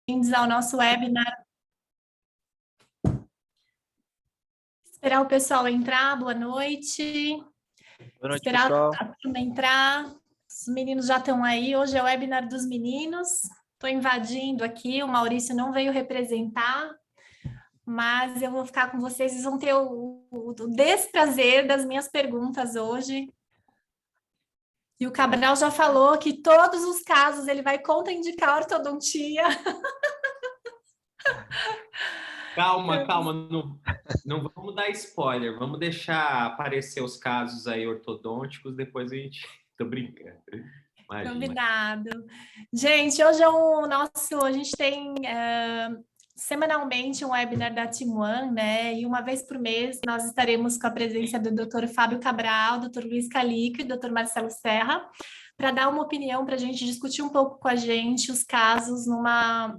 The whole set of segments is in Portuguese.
bem-vindos ao nosso webinar. Esperar o pessoal entrar, boa noite. Boa noite, Esperar pessoal. a turma entrar. Os meninos já estão aí. Hoje é o webinar dos meninos. Estou invadindo aqui, o Maurício não veio representar, mas eu vou ficar com vocês. Vocês vão ter o desprazer das minhas perguntas hoje. E o Cabral já falou que todos os casos ele vai contraindicar a ortodontia. Calma, não vamos dar spoiler, vamos deixar aparecer os casos aí ortodônticos, depois a gente... Tô brincando. Imagina. Combinado. Gente, hoje é o nosso... A gente tem semanalmente um webinar da Team One, né? E uma vez por mês nós estaremos com a presença do Dr. Fábio Cabral, Dr. Luiz Calico e Dr. Marcelo Serra, para dar uma opinião, para a gente discutir um pouco com a gente os casos numa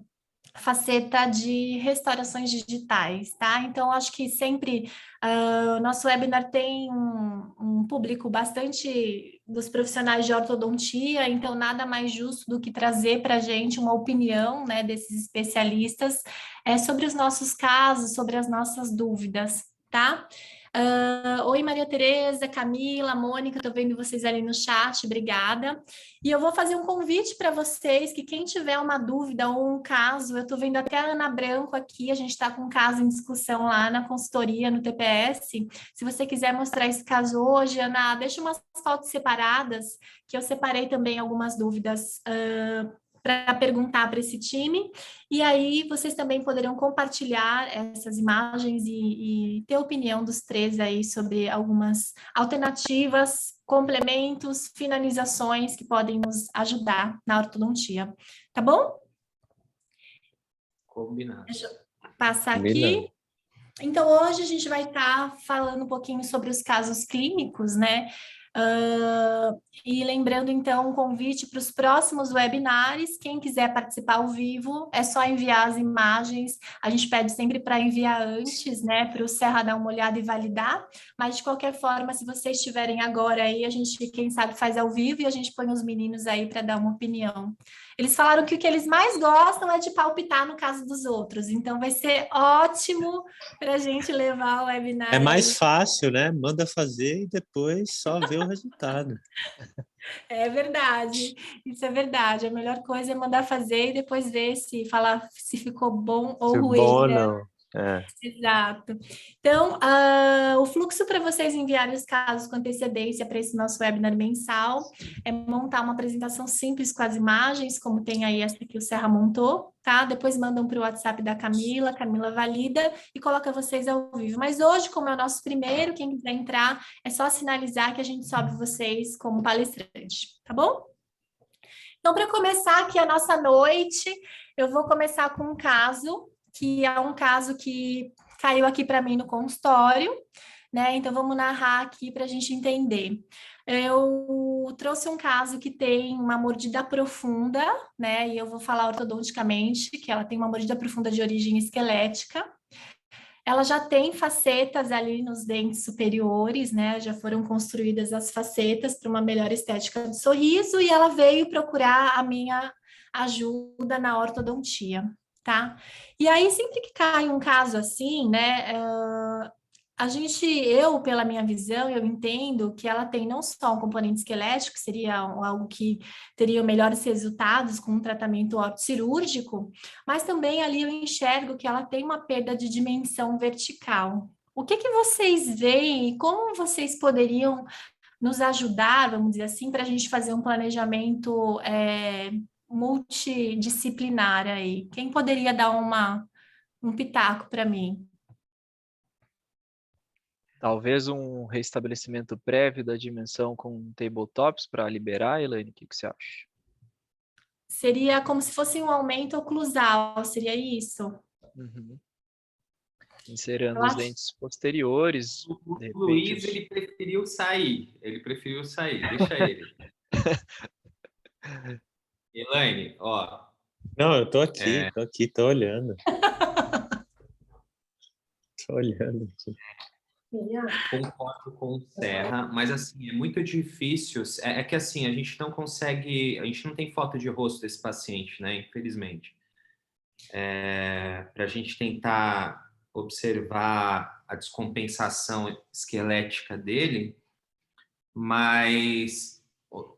faceta de restaurações digitais, tá? Então, acho que sempre o nosso webinar tem um público bastante dos profissionais de ortodontia, então nada mais justo do que trazer para a gente uma opinião, né, desses especialistas sobre os nossos casos, sobre as nossas dúvidas, tá? Oi, Maria Tereza, Camila, Mônica, estou vendo vocês ali no chat, obrigada. E eu vou fazer um convite para vocês, que quem tiver uma dúvida ou um caso, eu estou vendo até a Ana Branco aqui, a gente está com um caso em discussão lá na consultoria, no TPS. Se você quiser mostrar esse caso hoje, Ana, deixa umas fotos separadas, que eu separei também algumas dúvidas para perguntar para esse time, e aí vocês também poderão compartilhar essas imagens e ter opinião dos três aí sobre algumas alternativas, complementos, finalizações que podem nos ajudar na ortodontia. Tá bom? Combinado. Deixa eu passar aqui. Então, hoje a gente vai estar falando um pouquinho sobre os casos clínicos, né? E lembrando, então, um convite para os próximos webinars. Quem quiser participar ao vivo, é só enviar as imagens. A gente pede sempre para enviar antes, né? Para o Serra dar uma olhada e validar. Mas, de qualquer forma, se vocês estiverem agora aí, a gente, quem sabe, faz ao vivo e a gente põe os meninos aí para dar uma opinião. Eles falaram que o que eles mais gostam é de palpitar no caso dos outros. Então, vai ser ótimo para a gente levar o webinar. É mais fácil, né? Manda fazer e depois só ver o resultado. É verdade, isso é verdade. A melhor coisa é mandar fazer e depois ver se falar se ficou bom ou ruim. Bom ou né? não. Exato. Então, o fluxo para vocês enviarem os casos com antecedência para esse nosso webinar mensal é montar uma apresentação simples com as imagens, como tem aí essa que o Serra montou, tá? Depois mandam para o WhatsApp da Camila, Camila valida e coloca vocês ao vivo. Mas hoje, como é o nosso primeiro, quem quiser entrar, é só sinalizar que a gente sobe vocês como palestrante, tá bom? Então, para começar aqui a nossa noite, eu vou começar com um caso que é um caso que caiu aqui para mim no consultório, né? Então, vamos narrar aqui para a gente entender. Eu trouxe um caso que tem uma mordida profunda, né? E eu vou falar ortodonticamente, que ela tem uma mordida profunda de origem esquelética. Ela já tem facetas ali nos dentes superiores, né? Já foram construídas as facetas para uma melhor estética do sorriso e ela veio procurar a minha ajuda na ortodontia. Tá? E aí, sempre que cai um caso assim, né, eu, pela minha visão, eu entendo que ela tem não só um componente esquelético, que seria algo que teria melhores resultados com um tratamento cirúrgico, mas também ali eu enxergo que ela tem uma perda de dimensão vertical. O que vocês veem e como vocês poderiam nos ajudar, vamos dizer assim, para a gente fazer um planejamento multidisciplinar aí? Quem poderia dar um pitaco para mim? Talvez um restabelecimento prévio da dimensão com tabletops para liberar, Elaine, o que você acha? Seria como se fosse um aumento oclusal, seria isso? Uhum. Inserando os dentes posteriores. O Luiz, ele preferiu sair, deixa ele. Elaine, ó. Não, eu tô aqui, tô olhando. Tô olhando aqui. Concordo com o Serra, mas assim, é muito difícil. É que assim, a gente não tem foto de rosto desse paciente, né? Infelizmente. para a gente tentar observar a descompensação esquelética dele, mas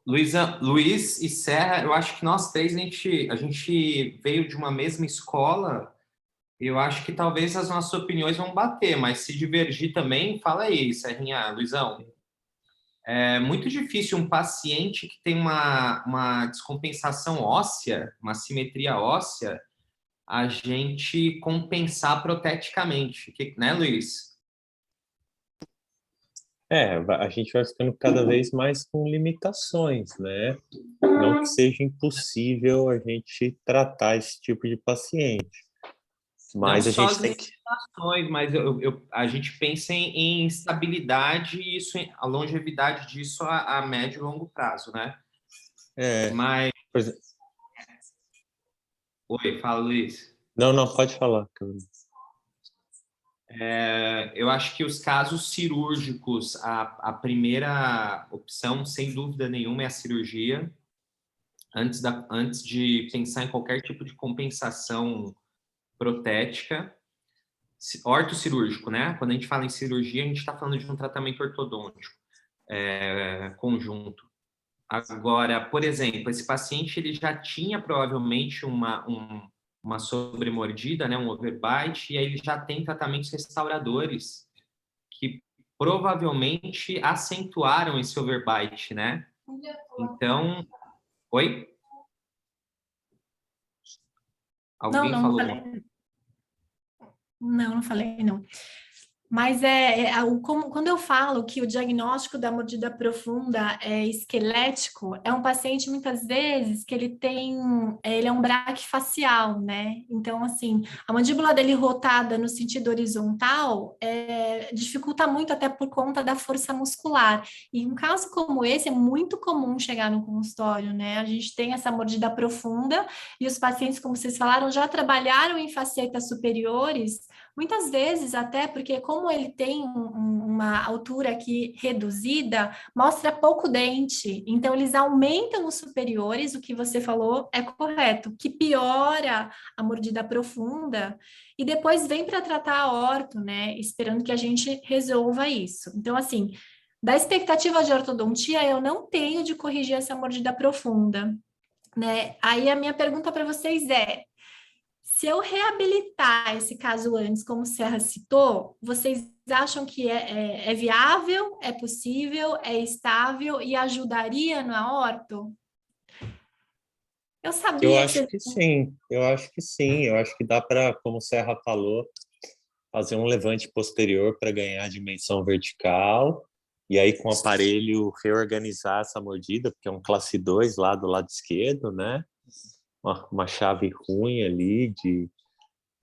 Luiz e Serra, eu acho que nós três a gente veio de uma mesma escola. Eu acho que talvez as nossas opiniões vão bater, mas se divergir também, fala aí, Serrinha, Luizão. É muito difícil um paciente que tem uma descompensação óssea, uma simetria óssea, a gente compensar proteticamente, né, Luiz? A gente vai ficando cada vez mais com limitações, né? Não que seja impossível a gente tratar esse tipo de paciente, Não mas a só gente as tem que... limitações, mas a gente pensa em estabilidade e isso, a longevidade disso a médio e longo prazo, né? Mas... Por exemplo... Oi, fala, Luiz. Não, pode falar, Camila. Eu acho que os casos cirúrgicos, a primeira opção, sem dúvida nenhuma, é a cirurgia. Antes de pensar em qualquer tipo de compensação protética. Ortocirúrgico, né? Quando a gente fala em cirurgia, a gente está falando de um tratamento ortodôntico conjunto. Agora, por exemplo, esse paciente ele já tinha provavelmente uma sobremordida, né, um overbite, e aí ele já tem tratamentos restauradores que provavelmente acentuaram esse overbite, né? Então, oi? Alguém Não falou? falei. Não falei, não. Mas quando eu falo que o diagnóstico da mordida profunda é esquelético, é um paciente muitas vezes que ele é um braquifacial, né? Então, assim, a mandíbula dele rotada no sentido horizontal dificulta muito até por conta da força muscular. E um caso como esse é muito comum chegar no consultório, né? A gente tem essa mordida profunda e os pacientes, como vocês falaram, já trabalharam em facetas superiores. Muitas vezes, até porque como ele tem uma altura aqui reduzida, mostra pouco dente. Então, eles aumentam os superiores, o que você falou é correto, que piora a mordida profunda, e depois vem para tratar a orto, né? Esperando que a gente resolva isso. Então, assim, da expectativa de ortodontia, eu não tenho de corrigir essa mordida profunda, né? Aí a minha pergunta para vocês é: se eu reabilitar esse caso antes, como o Serra citou, vocês acham que é viável, é possível, é estável e ajudaria na orto? Eu Eu sabia que acho vocês... que sim, eu acho que dá para, como o Serra falou, fazer um levante posterior para ganhar dimensão vertical, e aí com o aparelho reorganizar essa mordida, porque é um classe 2 lá do lado esquerdo, né? Uma chave ruim ali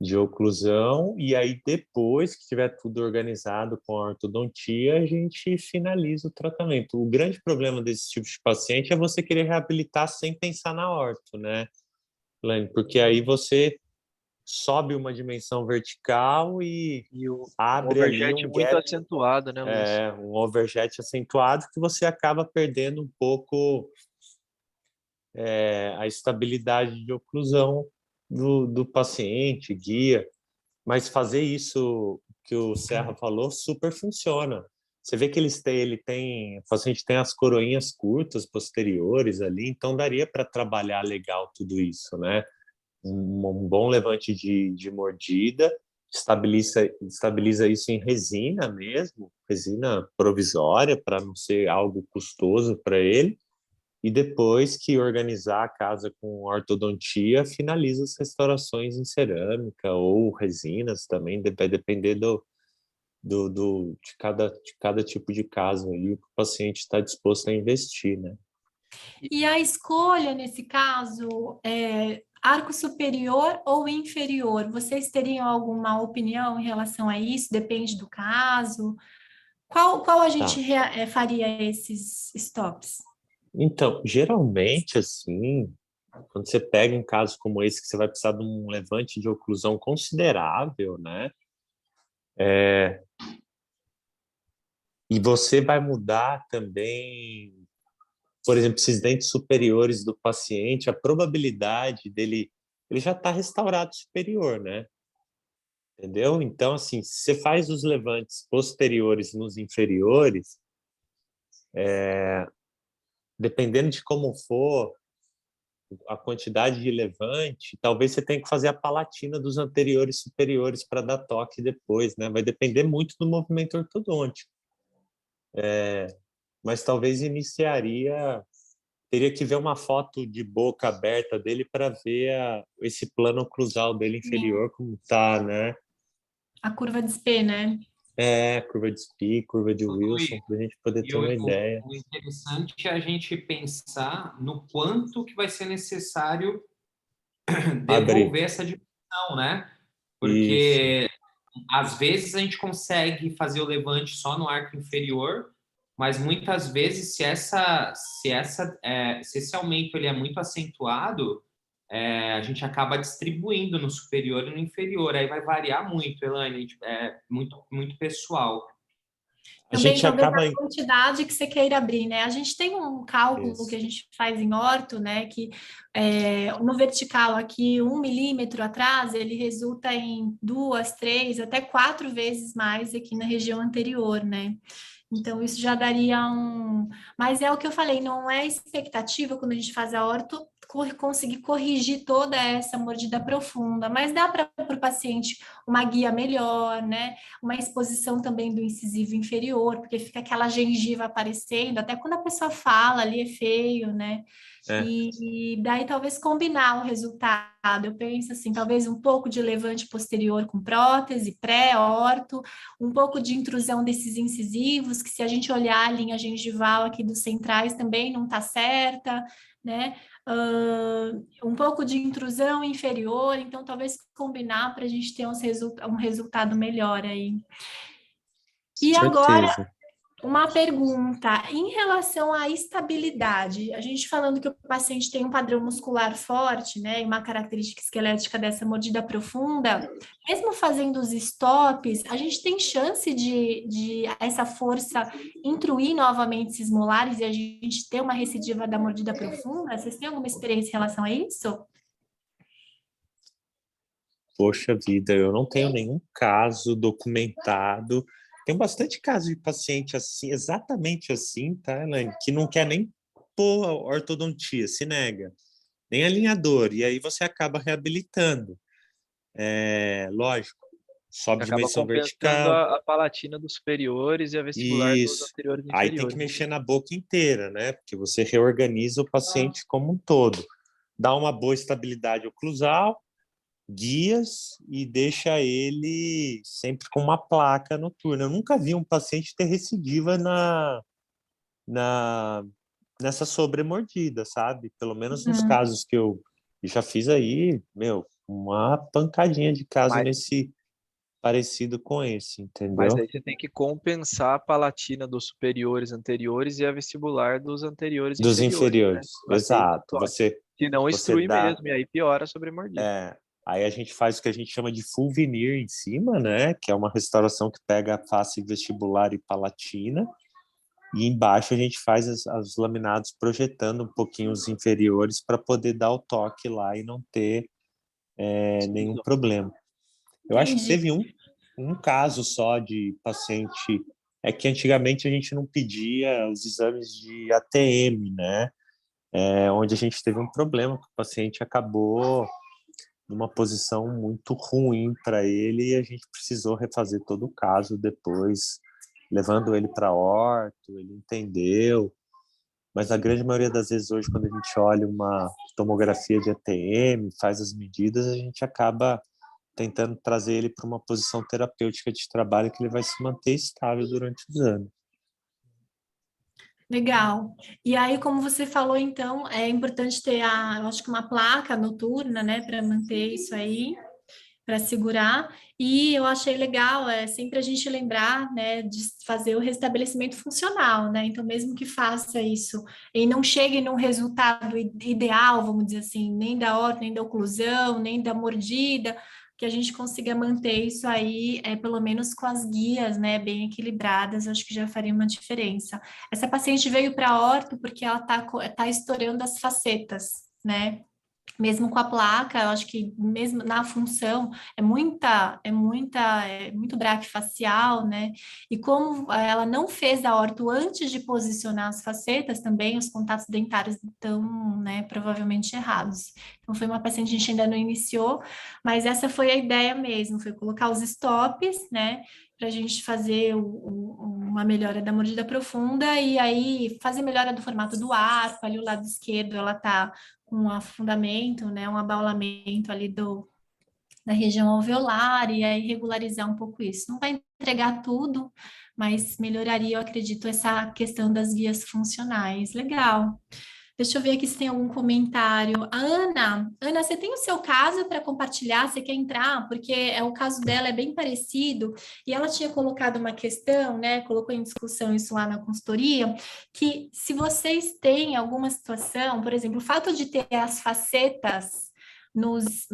de oclusão, e aí depois que tiver tudo organizado com a ortodontia, a gente finaliza o tratamento. O grande problema desse tipo de paciente é você querer reabilitar sem pensar na orto, né, Lane? Porque aí você sobe uma dimensão vertical e E um abre ali overjet um muito gap, acentuado, né, Luiz? um overjet acentuado, que você acaba perdendo um pouco a estabilidade de oclusão do paciente, guia. Mas fazer isso que o Serra falou super funciona. Você vê que o paciente tem as coroinhas curtas posteriores ali, então daria para trabalhar legal tudo isso, né? Um bom levante de mordida, estabiliza isso em resina mesmo, resina provisória, para não ser algo custoso para ele. E depois que organizar a casa com ortodontia, finaliza as restaurações em cerâmica ou resinas também, vai depender de cada tipo de caso aí, que o paciente está disposto a investir, né? E a escolha, nesse caso, é arco superior ou inferior? Vocês teriam alguma opinião em relação a isso? Depende do caso. Qual a gente Tá. faria esses stops? Então, geralmente, assim, quando você pega um caso como esse, que você vai precisar de um levante de oclusão considerável, né? E você vai mudar também, por exemplo, esses dentes superiores do paciente, a probabilidade dele ele já está restaurado superior, né? Entendeu? Então, assim, se você faz os levantes posteriores nos inferiores, dependendo de como for a quantidade de levante, talvez você tenha que fazer a palatina dos anteriores superiores para dar toque depois, né? Vai depender muito do movimento ortodôntico. Mas talvez teria que ver uma foto de boca aberta dele para ver esse plano oclusal dele inferior como tá, né? A curva de Spee, né? Curva de Spee, curva de Wilson, para a gente poder E ter uma ideia. o interessante é a gente pensar no quanto que vai ser necessário Abrir. devolver essa dimensão, né? Isso. Porque às vezes a gente consegue fazer o levante só no arco inferior, mas muitas vezes se esse aumento ele é muito acentuado, a gente acaba distribuindo no superior e no inferior. Aí vai variar muito, Elaine, é muito pessoal. A Também, gente talvez, acaba... a quantidade que você queira abrir, né? A gente tem um cálculo que a Isso. gente faz em orto, né? Que no vertical aqui, 1 milímetro atrás, ele resulta em 2, 3, até 4 vezes mais aqui na região anterior, né? Então, isso já daria um... Mas é o que eu falei, não é expectativa quando a gente faz a orto conseguir corrigir toda essa mordida profunda, mas dá para o paciente uma guia melhor, né? Uma exposição também do incisivo inferior, porque fica aquela gengiva aparecendo, até quando a pessoa fala ali é feio, né? E daí talvez combinar o resultado. Eu penso assim, talvez um pouco de levante posterior com prótese, pré-orto, um pouco de intrusão desses incisivos, que se a gente olhar a linha gengival aqui dos centrais também não está certa, né? Um pouco de intrusão inferior, então talvez combinar para a gente ter um resultado melhor aí. E agora, Certeza. uma pergunta, em relação à estabilidade, a gente falando que o paciente tem um padrão muscular forte, né, e uma característica esquelética dessa mordida profunda, mesmo fazendo os stops, a gente tem chance de essa força intruir novamente esses molares e a gente ter uma recidiva da mordida profunda? Vocês têm alguma experiência em relação a isso? Poxa vida, eu não tenho nenhum caso documentado. Tem bastante caso de paciente assim, exatamente assim, tá, Elaine? Que não quer nem pôr ortodontia, se nega, nem alinhador, e aí você acaba reabilitando. Lógico, sobe Acaba dimensão compensando vertical, a palatina dos superiores e a vestibular dos isso. anteriores e Aí tem que inferiores. mexer na boca inteira, né? Porque você reorganiza o paciente como um todo. Dá uma boa estabilidade oclusal, guias e deixa ele sempre com uma placa noturna. Eu nunca vi um paciente ter recidiva na, nessa sobremordida, sabe? Pelo menos nos casos que eu já fiz aí, meu, uma pancadinha de caso Mas, nesse parecido com esse, mas entendeu? aí você tem que compensar a palatina dos superiores anteriores e a vestibular dos anteriores e Dos inferiores, né? inferiores, Para ter esse exato. toque. Você Se não você instrui dá, mesmo, e aí piora a sobremordida. aí a gente faz o que a gente chama de full veneer em cima, né? Que é uma restauração que pega a face vestibular e palatina. E embaixo a gente faz os laminados projetando um pouquinho os inferiores para poder dar o toque lá e não ter nenhum problema. Eu acho que Entendi. teve um caso só de paciente, é que antigamente a gente não pedia os exames de ATM, né? Onde a gente teve um problema, que o paciente acabou numa posição muito ruim para ele e a gente precisou refazer todo o caso depois, levando ele para orto, ele entendeu. Mas a grande maioria das vezes hoje, quando a gente olha uma tomografia de ATM, faz as medidas, a gente acaba tentando trazer ele para uma posição terapêutica de trabalho que ele vai se manter estável durante os anos. Legal. E aí, como você falou, então, é importante ter eu acho que uma placa noturna, né, para manter isso aí, para segurar. E eu achei legal, sempre a gente lembrar, né, de fazer o restabelecimento funcional, né? Então, mesmo que faça isso e não chegue num resultado ideal, vamos dizer assim, nem da horta, nem da oclusão, nem da mordida, que a gente consiga manter isso aí, pelo menos com as guias, né, bem equilibradas, acho que já faria uma diferença. Essa paciente veio para a orto porque ela tá estourando as facetas, né? mesmo com a placa, eu acho que mesmo na função é muito braquifacial, né? E como ela não fez a orto antes de posicionar as facetas, também os contatos dentários estão, né, provavelmente errados. Então foi uma paciente que a gente ainda não iniciou, mas essa foi a ideia mesmo, foi colocar os stops, né? Para a gente fazer uma melhora da mordida profunda e aí fazer melhora do formato do arco, ali o lado esquerdo ela tá com um afundamento, né, um abaulamento ali da região alveolar, e aí regularizar um pouco isso. Não vai entregar tudo, mas melhoraria, eu acredito, essa questão das guias funcionais. Legal. Deixa eu ver aqui se tem algum comentário. A Ana, você tem o seu caso para compartilhar? Você quer entrar? Porque o caso dela é bem parecido e ela tinha colocado uma questão, né? Colocou em discussão isso lá na consultoria, que se vocês têm alguma situação, por exemplo, o fato de ter as facetas nos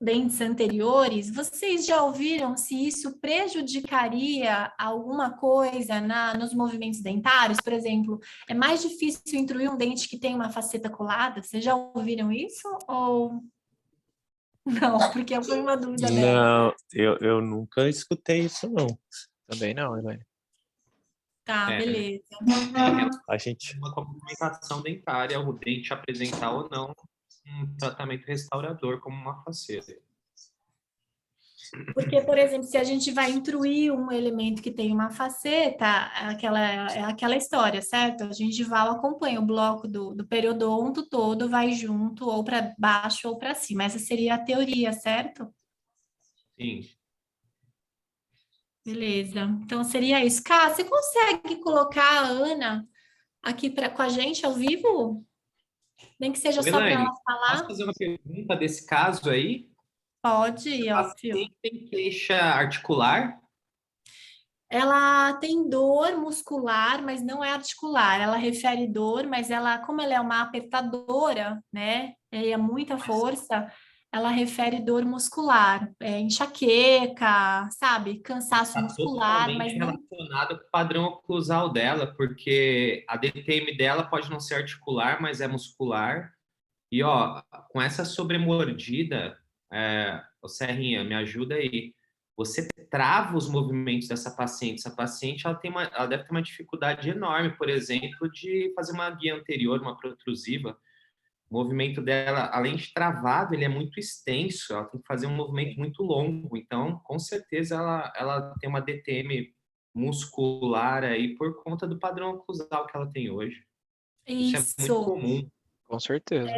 dentes anteriores, vocês já ouviram se isso prejudicaria alguma coisa nos movimentos dentários? Por exemplo, é mais difícil intruir um dente que tem uma faceta colada? Vocês já ouviram isso? Ou não? Porque foi uma dúvida dela. Não, eu nunca escutei isso, não. Também não, Elaine. Tá, É. beleza. A gente... Uma complementação dentária, o dente apresentar ou não um tratamento restaurador como uma faceta. Porque, por exemplo, se a gente vai intruir um elemento que tem uma faceta, é aquela história, certo? A gengival acompanha o bloco do periodonto todo, vai junto, ou para baixo ou para cima. Essa seria a teoria, certo? Sim. Beleza. Então seria isso. Cá, você consegue colocar a Ana aqui com a gente ao vivo? Nem que seja Ô, só para Elaine, ela falar? posso fazer uma pergunta desse caso aí? Pode, A óbvio. paciente tem queixa articular? Ela tem dor muscular, mas não é articular. Ela refere dor, mas como ela é uma apertadora, né? E é muita força, ela refere dor muscular, enxaqueca, sabe? Cansaço Está muscular, mas totalmente não. relacionada com o padrão oclusal dela, porque a DTM dela pode não ser articular, mas é muscular. E, ó, com essa sobremordida, ô Serrinha, me ajuda aí. Você trava os movimentos dessa paciente. Essa paciente, ela deve ter uma dificuldade enorme, por exemplo, de fazer uma guia anterior, uma protrusiva. O movimento dela, além de travado, ele é muito extenso. Ela tem que fazer um movimento muito longo. Então, com certeza, ela tem uma DTM muscular aí por conta do padrão oclusal que ela tem hoje. Isso é muito Isso. comum. Com certeza.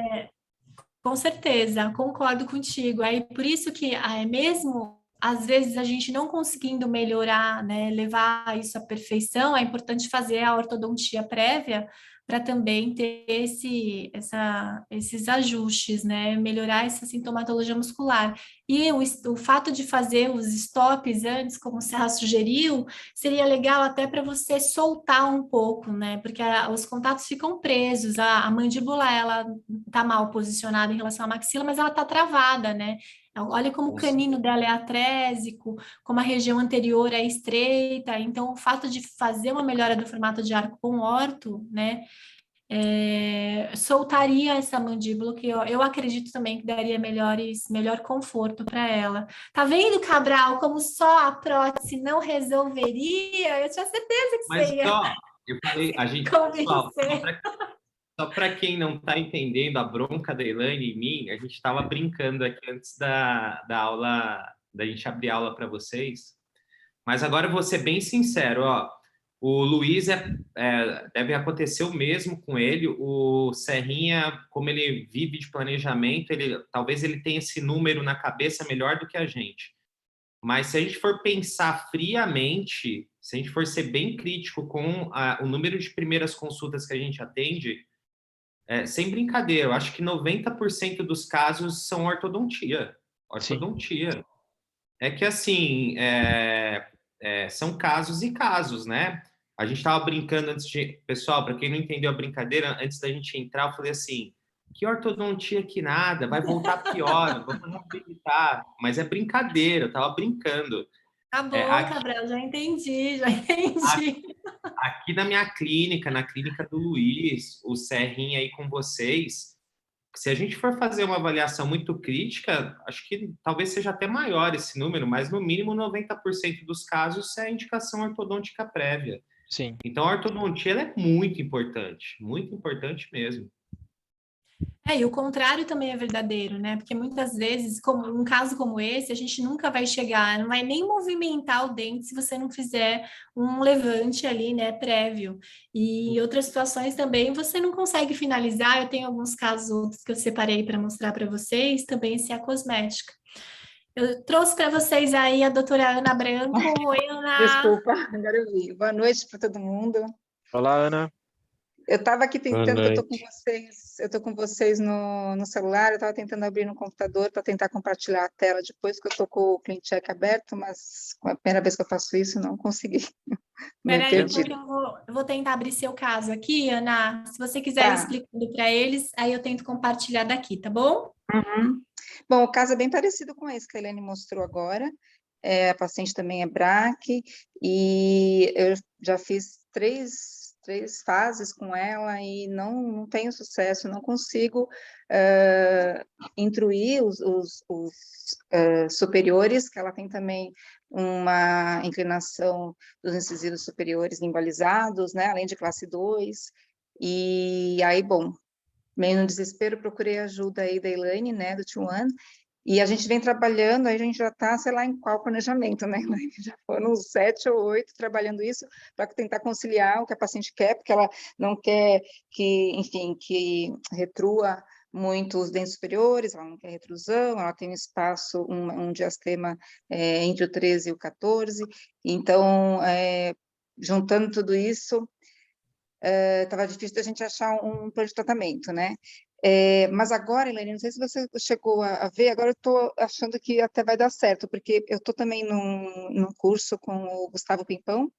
Com certeza, concordo contigo. Aí por isso que mesmo às vezes a gente não conseguindo melhorar, né, levar isso à perfeição, é importante fazer a ortodontia prévia para também ter esses ajustes, né, melhorar essa sintomatologia muscular. E o fato de fazer os stops antes, como o Serra sugeriu, seria legal até para você soltar um pouco, né, porque os contatos ficam presos, a mandíbula, ela está mal posicionada em relação à maxila, mas ela está travada, né? Olha como o canino dela é atrésico, como a região anterior é estreita. Então, o fato de fazer uma melhora do formato de arco com orto, né, soltaria essa mandíbula, que eu acredito também que daria melhor conforto para ela. Tá vendo, Cabral, como só a prótese não resolveria? Eu tinha certeza que Mas, você ia ó, eu falei, a gente, pessoal, convencer. só para quem não está entendendo a bronca da Elaine e mim, a gente estava brincando aqui antes da aula, da gente abrir a aula para vocês. Mas agora eu vou ser bem sincero, ó. O Luiz deve acontecer o mesmo com ele. O Serrinha, como ele vive de planejamento, talvez ele tenha esse número na cabeça melhor do que a gente. Mas se a gente for pensar friamente, se a gente for ser bem crítico com o número de primeiras consultas que a gente atende, sem brincadeira, eu acho que 90% dos casos são ortodontia. Ortodontia. Sim. É que, assim, são casos e casos, né? A gente estava brincando antes de... Pessoal, para quem não entendeu a brincadeira, antes da gente entrar, eu falei assim, que ortodontia que nada, vai voltar pior, vamos reabilitar. Mas é brincadeira, eu estava brincando. Tá bom, Cabral, já entendi. Aqui na minha clínica, na clínica do Luiz, o Serrinha aí com vocês, Se a gente for fazer uma avaliação muito crítica, acho que talvez seja até maior esse número, mas no mínimo 90% dos casos é indicação ortodôntica prévia. Sim. Então, a ortodontia ela é muito importante mesmo. E o contrário também é verdadeiro, né? Porque muitas vezes, como um caso como esse, a gente nunca vai chegar, não vai nem movimentar o dente se você não fizer um levante ali, né, prévio. E em outras situações também você não consegue finalizar. Eu tenho alguns casos outros que eu separei para mostrar para vocês, também se é cosmética. Eu trouxe para vocês aí a doutora Ana Branco. Oi, Ana! Desculpa, agora eu vi. Boa noite para todo mundo. Olá, Ana. Eu estava aqui tentando, Boa que eu estou com vocês no celular, eu estava tentando abrir no computador para tentar compartilhar a tela depois que eu estou com o CleanCheck aberto, mas com a primeira vez que eu faço isso, não consegui. Peraí, então eu vou tentar abrir seu caso aqui, Ana. Se você quiser ir explicando para eles, aí eu tento compartilhar daqui, tá bom? Uhum. Bom, o caso é bem parecido com esse que a Helene mostrou agora. A paciente também é BRAC, e eu já fiz três fases com ela e não tenho sucesso, não consigo intruir os superiores, que ela tem também uma inclinação dos incisivos superiores limbalizados, né, além de classe 2, e aí, bom, meio no desespero, procurei ajuda aí da Elaine, né, do T1, e a gente vem trabalhando, aí a gente já está, sei lá, em qual planejamento, né? Já foram uns 7 ou 8 trabalhando isso para tentar conciliar o que a paciente quer, porque ela não quer que, enfim, que retrua muito os dentes superiores, ela não quer retrusão, ela tem um espaço, um diastema entre o 13 e o 14, então, juntando tudo isso, estava difícil da gente achar um plano de tratamento, né? Mas agora, Elaine, não sei se você chegou a ver, agora eu estou achando que até vai dar certo, porque eu estou também num curso com o Gustavo Pimpão,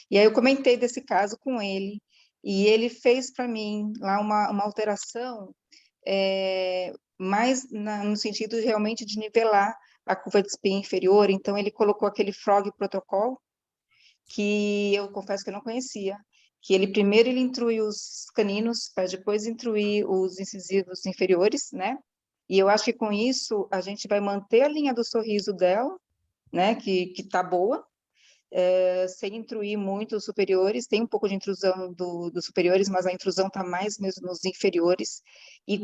e aí eu comentei desse caso com ele, e ele fez para mim lá uma alteração mais no sentido realmente de nivelar a curva de espinha inferior, então ele colocou aquele Frog Protocol, que eu confesso que eu não conhecia, que ele primeiro intrui os caninos, para depois intruir os incisivos inferiores, né? E eu acho que com isso a gente vai manter a linha do sorriso dela, né? Que tá boa, sem intruir muito os superiores, tem um pouco de intrusão dos superiores, mas a intrusão está mais mesmo nos inferiores, e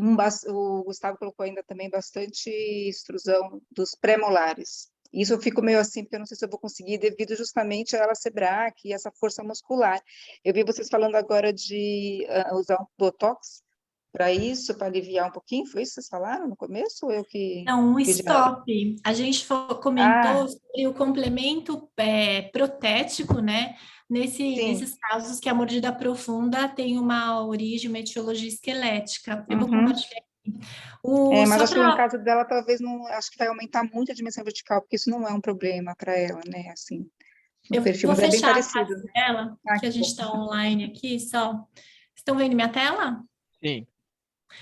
o Gustavo colocou ainda também bastante extrusão dos pré-molares. Isso eu fico meio assim, porque eu não sei se eu vou conseguir, devido justamente a ela ser BRAC e essa força muscular. Eu vi vocês falando agora de usar um Botox para isso, para aliviar um pouquinho, foi isso que vocês falaram no começo? Ou eu que... Não, um stop. A gente comentou sobre o complemento protético, né? Nesses casos que a mordida profunda tem uma origem, uma etiologia esquelética. Eu vou compartilhar aqui. Mas acho que no caso dela, talvez não, acho que vai aumentar muito a dimensão vertical, porque isso não é um problema para ela, né? Assim, eu perfil, vou mas fechar é bem parecido. A tela, que a gente está online aqui, só. Estão vendo minha tela? Sim.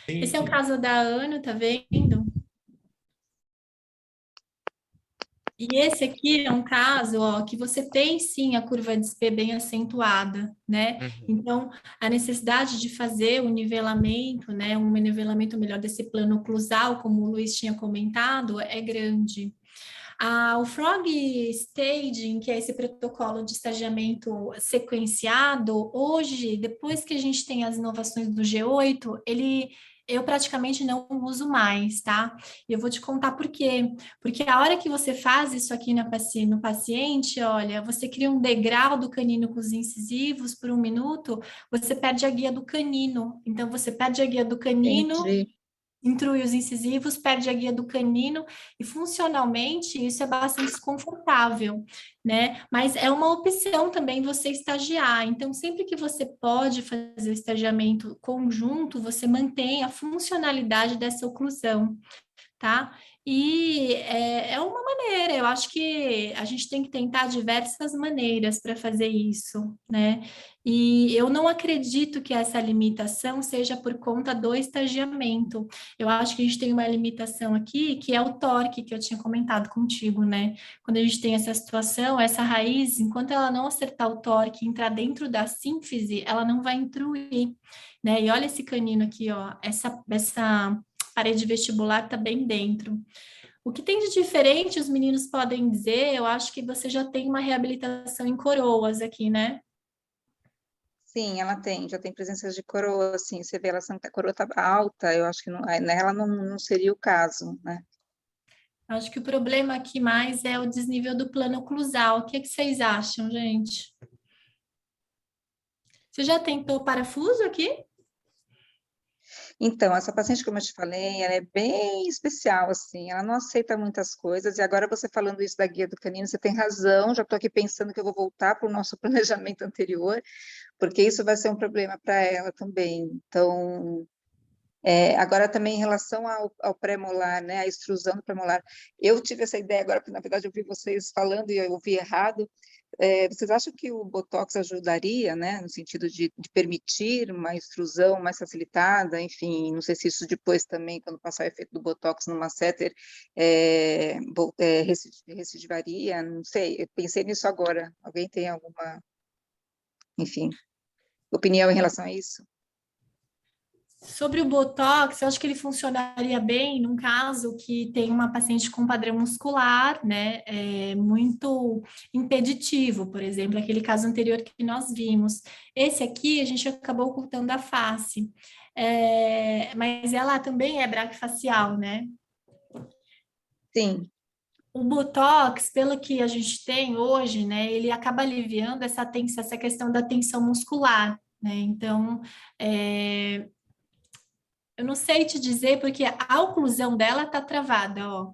Esse é o caso da Ana, tá vendo? E esse aqui é um caso, ó, que você tem sim a curva de SP bem acentuada, né? Então, a necessidade de fazer o nivelamento, né, um nivelamento melhor desse plano oclusal, como o Luiz tinha comentado, é grande. O Frog Staging, que é esse protocolo de estagiamento sequenciado, hoje, depois que a gente tem as inovações do G8, eu praticamente não uso mais, tá? E eu vou te contar por quê. Porque a hora que você faz isso aqui no paciente, olha, você cria um degrau do canino com os incisivos por 1 minuto, você perde a guia do canino. Então, você perde a guia do canino... Entendi. Intrui os incisivos, perde a guia do canino, e funcionalmente isso é bastante desconfortável, né? Mas é uma opção também você estagiar. Então, sempre que você pode fazer o estagiamento conjunto, você mantém a funcionalidade dessa oclusão, tá? E é uma maneira, eu acho que a gente tem que tentar diversas maneiras para fazer isso, né? E eu não acredito que essa limitação seja por conta do estagiamento. Eu acho que a gente tem uma limitação aqui, que é o torque, que eu tinha comentado contigo, né? Quando a gente tem essa situação, essa raiz, enquanto ela não acertar o torque, entrar dentro da sínfise, ela não vai intruir, né? E olha esse canino aqui, ó, essa parede vestibular está bem dentro. O que tem de diferente, os meninos podem dizer, eu acho que você já tem uma reabilitação em coroas aqui, né? Sim, ela tem, já tem presenças de coroa, assim, você vê ela, a coroa está alta, eu acho que nela não seria o caso, né? Acho que o problema aqui mais é o desnível do plano oclusal. O que que vocês acham, gente? Você já tentou parafuso aqui? Então, essa paciente, como eu te falei, ela é bem especial, assim, ela não aceita muitas coisas, e agora você falando isso da guia do canino, você tem razão, já estou aqui pensando que eu vou voltar para o nosso planejamento anterior, porque isso vai ser um problema para ela também. Então, agora também em relação ao pré-molar, né, a extrusão do pré-molar, eu tive essa ideia agora, porque na verdade eu vi vocês falando e eu ouvi errado. Vocês acham que o Botox ajudaria, né, no sentido de permitir uma extrusão mais facilitada? Enfim, não sei se isso depois também, quando passar o efeito do Botox no masseter, recidivaria, não sei, eu pensei nisso agora. Alguém tem alguma, enfim, opinião em relação a isso? Sobre o Botox, eu acho que ele funcionaria bem num caso que tem uma paciente com padrão muscular, né, muito impeditivo, por exemplo, aquele caso anterior que nós vimos. Esse aqui, a gente acabou ocultando a face, mas ela também é braquifacial, né? Sim. O Botox, pelo que a gente tem hoje, né, ele acaba aliviando essa questão da tensão muscular, né? Então, eu não sei te dizer porque a oclusão dela está travada, ó.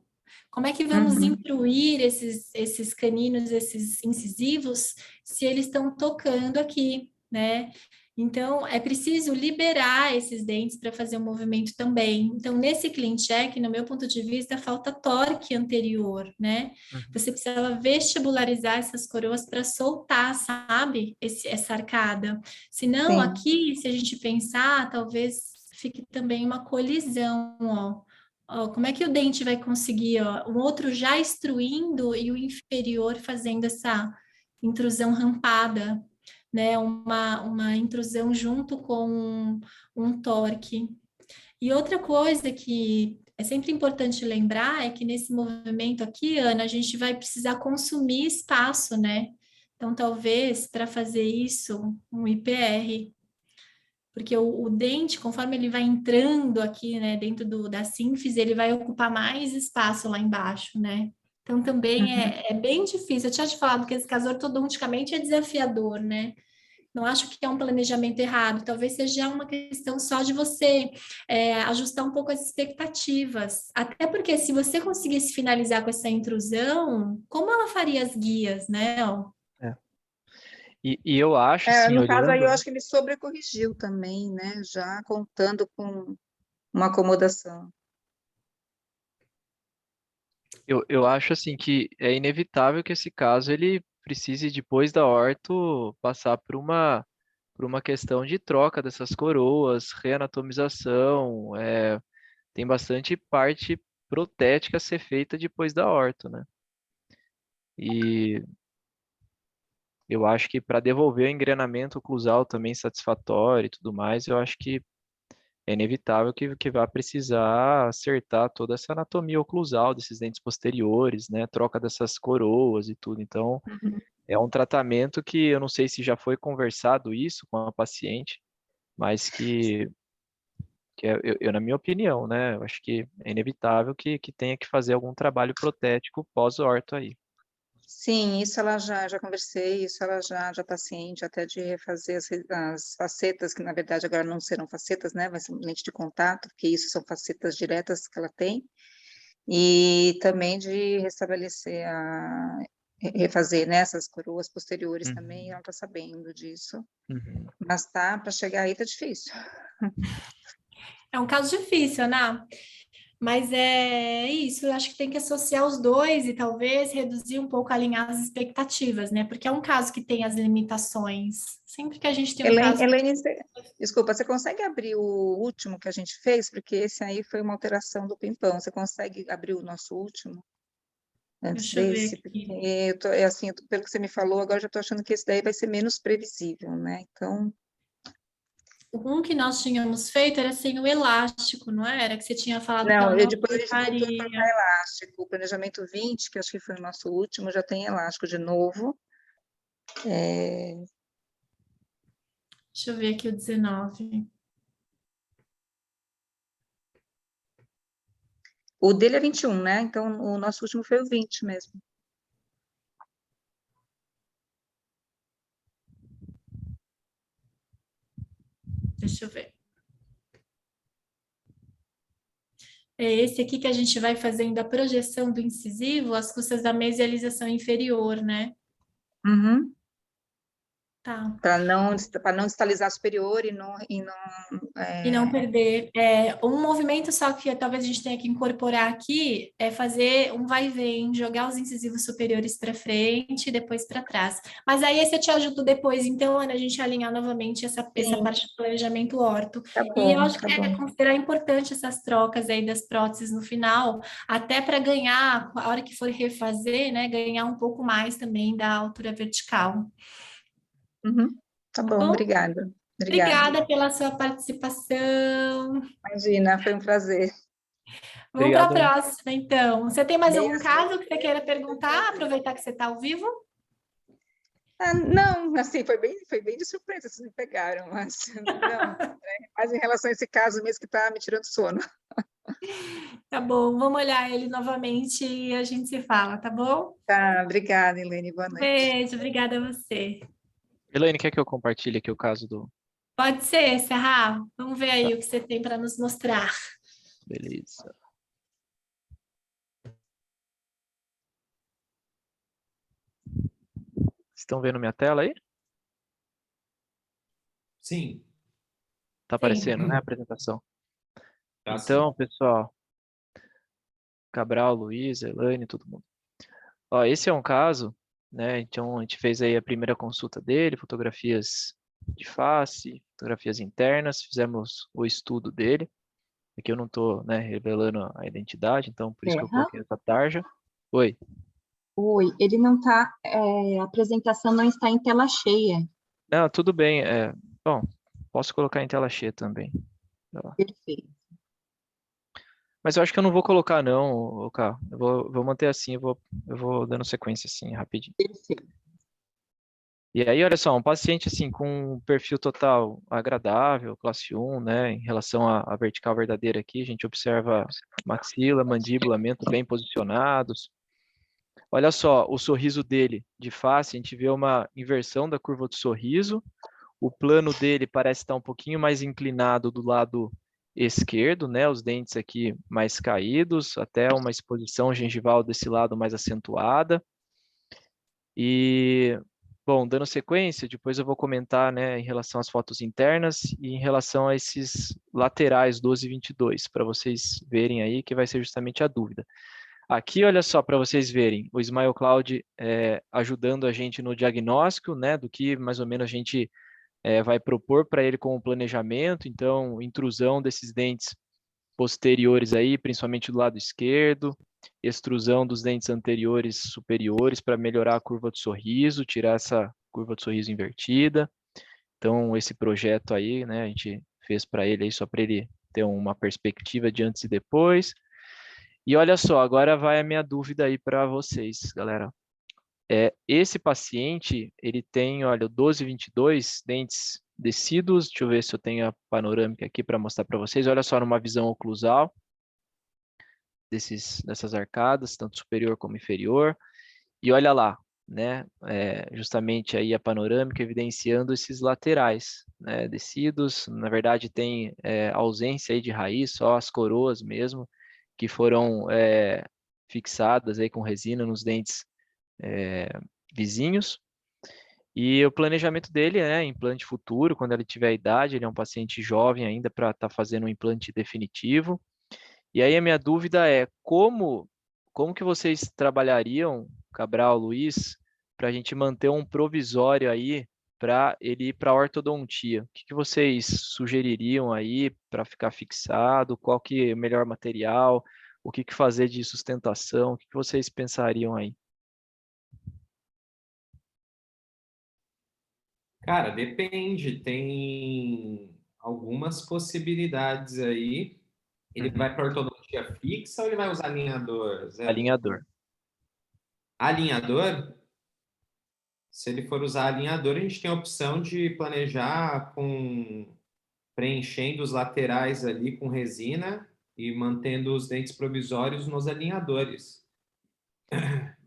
Como é que vamos intruir esses caninos, esses incisivos, se eles estão tocando aqui, né? Então, é preciso liberar esses dentes para fazer o movimento também. Então, nesse clean check, no meu ponto de vista, falta torque anterior, né? Você precisa vestibularizar essas coroas para soltar, sabe? Essa arcada. Senão, Sim. aqui, se a gente pensar, talvez fique também uma colisão, ó. Ó, como é que o dente vai conseguir, ó, o outro já extruindo e o inferior fazendo essa intrusão rampada, né? Uma intrusão junto com um torque. E outra coisa que é sempre importante lembrar é que nesse movimento aqui, Ana, a gente vai precisar consumir espaço, né? Então, talvez para fazer isso, um IPR, porque o dente, conforme ele vai entrando aqui, né, dentro da sínfise, ele vai ocupar mais espaço lá embaixo, né? Então, também é bem difícil. Eu tinha te falado que esse caso ortodonticamente é desafiador, né? Não acho que é um planejamento errado, talvez seja uma questão só de você ajustar um pouco as expectativas. Até porque se você conseguisse finalizar com essa intrusão, como ela faria as guias, né? Ó? E eu acho, assim, No caso aí, eu olhando... acho que ele sobrecorrigiu também, né? Já contando com uma acomodação. Eu acho assim que é inevitável que esse caso ele precise, depois da orto, passar por uma questão de troca dessas coroas, reanatomização, tem bastante parte protética a ser feita depois da orto, né? E eu acho que para devolver o engrenamento oclusal também satisfatório e tudo mais, eu acho que é inevitável que vá precisar acertar toda essa anatomia oclusal desses dentes posteriores, né? Troca dessas coroas e tudo. Então, é um tratamento que eu não sei se já foi conversado isso com a paciente, mas na minha opinião, né? Eu acho que é inevitável que tenha que fazer algum trabalho protético pós-orto aí. Sim, isso ela já conversei, isso ela já está ciente até de refazer as facetas, que na verdade agora não serão facetas, né? Vai ser lente de contato, porque isso são facetas diretas que ela tem, e também de restabelecer refazer, né, essas coroas posteriores também, ela está sabendo disso. Mas para chegar aí tá difícil. É um caso difícil, Ana. Mas é isso, eu acho que tem que associar os dois e talvez reduzir um pouco, alinhar as expectativas, né? Porque é um caso que tem as limitações. Sempre que a gente tem um caso. Elaine, desculpa, você consegue abrir o último que a gente fez? Porque esse aí foi uma alteração do Pimpão. Você consegue abrir o nosso último antes Deixa eu ver desse? aqui. Porque é assim, pelo que você me falou, agora já estou achando que esse daí vai ser menos previsível, né? Então, Um que nós tínhamos feito era sem o elástico, não era? Que você tinha falado que ela não, não depois a gente voltou a colocar colocaria. elástico. O planejamento 20, que acho que foi o nosso último, já tem elástico de novo. Deixa eu ver aqui o 19. O dele é 21, né? Então, o nosso último foi o 20 mesmo. Deixa eu ver. É esse aqui que a gente vai fazendo a projeção do incisivo, as custas da mesialização inferior, né? Uhum. Tá. Para não distalizar superior e não E não perder. Um movimento só que talvez a gente tenha que incorporar aqui é fazer um vai e vem, jogar os incisivos superiores para frente e depois para trás. Mas aí esse eu te ajudo depois, então, Ana, a gente alinhar novamente essa sim, parte do planejamento orto. tá E eu bom, acho tá que é bom. considerar importante essas trocas aí das próteses no final, até para ganhar, a hora que for refazer, né, ganhar um pouco mais também da altura vertical. Uhum. Tá Tá bom, bom? obrigada. Obrigada. Obrigada pela sua participação. Imagina, foi um prazer. Vamos para a Obrigado, Ana. próxima, então. Você tem mais algum Beijo. caso que você queira perguntar? Aproveitar que você está ao vivo? Não, assim, foi bem de surpresa, vocês me pegaram, mas não, mas em relação a esse caso mesmo que está me tirando sono. Tá bom, vamos olhar ele novamente e a gente se fala, tá bom? Tá, obrigada, Helene, boa noite. Beijo, obrigada a você. Elaine, quer que eu compartilhe aqui o caso do... Pode ser, Serra. Vamos ver Tá, aí o que você tem para nos mostrar. beleza. Estão vendo minha tela aí? Sim, Tá Sim. aparecendo, né, a apresentação? tá Então, sim. pessoal, Cabral, Luiz, Elaine, todo mundo. Ó, esse é um caso, né? Então, a gente fez aí a primeira consulta dele, fotografias de face, fotografias internas, fizemos o estudo dele. Aqui eu não estou, né, revelando a identidade, então por isso que eu Serra. coloquei essa tarja. Oi. Oi, ele não está, a apresentação não está em tela cheia. Não, tudo bem. Bom, posso colocar em tela cheia também. Ó. Perfeito. Mas eu acho que eu não vou colocar, não, ô, Cá. Eu vou manter assim, eu vou dando sequência assim, rapidinho. Perfeito. E aí, olha só, um paciente assim com um perfil total agradável, classe 1, né, em relação à vertical verdadeira aqui, a gente observa maxila, mandíbula, mento bem posicionados. Olha só, o sorriso dele de face, a gente vê uma inversão da curva do sorriso. O plano dele parece estar um pouquinho mais inclinado do lado esquerdo, né? Os dentes aqui mais caídos, até uma exposição gengival desse lado mais acentuada. E, bom, dando sequência, depois eu vou comentar, né, em relação às fotos internas e em relação a esses laterais 12 e 22, para vocês verem aí que vai ser justamente a dúvida. Aqui, olha só, para vocês verem, o Smile Cloud ajudando a gente no diagnóstico, né, do que mais ou menos a gente vai propor para ele com o planejamento, então, intrusão desses dentes posteriores aí, principalmente do lado esquerdo, extrusão dos dentes anteriores superiores para melhorar a curva do sorriso, tirar essa curva do sorriso invertida. Então, esse projeto aí, né, a gente fez para ele aí só para ele ter uma perspectiva de antes e depois. E olha só, agora vai a minha dúvida aí para vocês, galera. Esse paciente, ele tem, olha, o 1222 dentes descidos. Deixa eu ver se eu tenho a panorâmica aqui para mostrar para vocês. Olha só, numa visão oclusal dessas arcadas, tanto superior como inferior. E olha lá, né? Justamente aí a panorâmica evidenciando esses laterais, né? Descidos. Na verdade, tem ausência aí de raiz, só as coroas mesmo, que foram fixadas aí com resina nos dentes vizinhos. E o planejamento dele é implante futuro, quando ele tiver a idade, ele é um paciente jovem ainda para estar fazendo um implante definitivo. E aí a minha dúvida é como que vocês trabalhariam, Cabral, Luiz, para a gente manter um provisório aí para ele ir para a ortodontia? O que que vocês sugeririam aí para ficar fixado? Qual que é o melhor material? O que que fazer de sustentação? O que que vocês pensariam aí? Cara, depende. Tem algumas possibilidades aí. Ele vai para ortodontia fixa ou ele vai usar alinhador, Zé? Alinhador. Alinhador? Se ele for usar alinhador, a gente tem a opção de planejar com preenchendo os laterais ali com resina e mantendo os dentes provisórios nos alinhadores.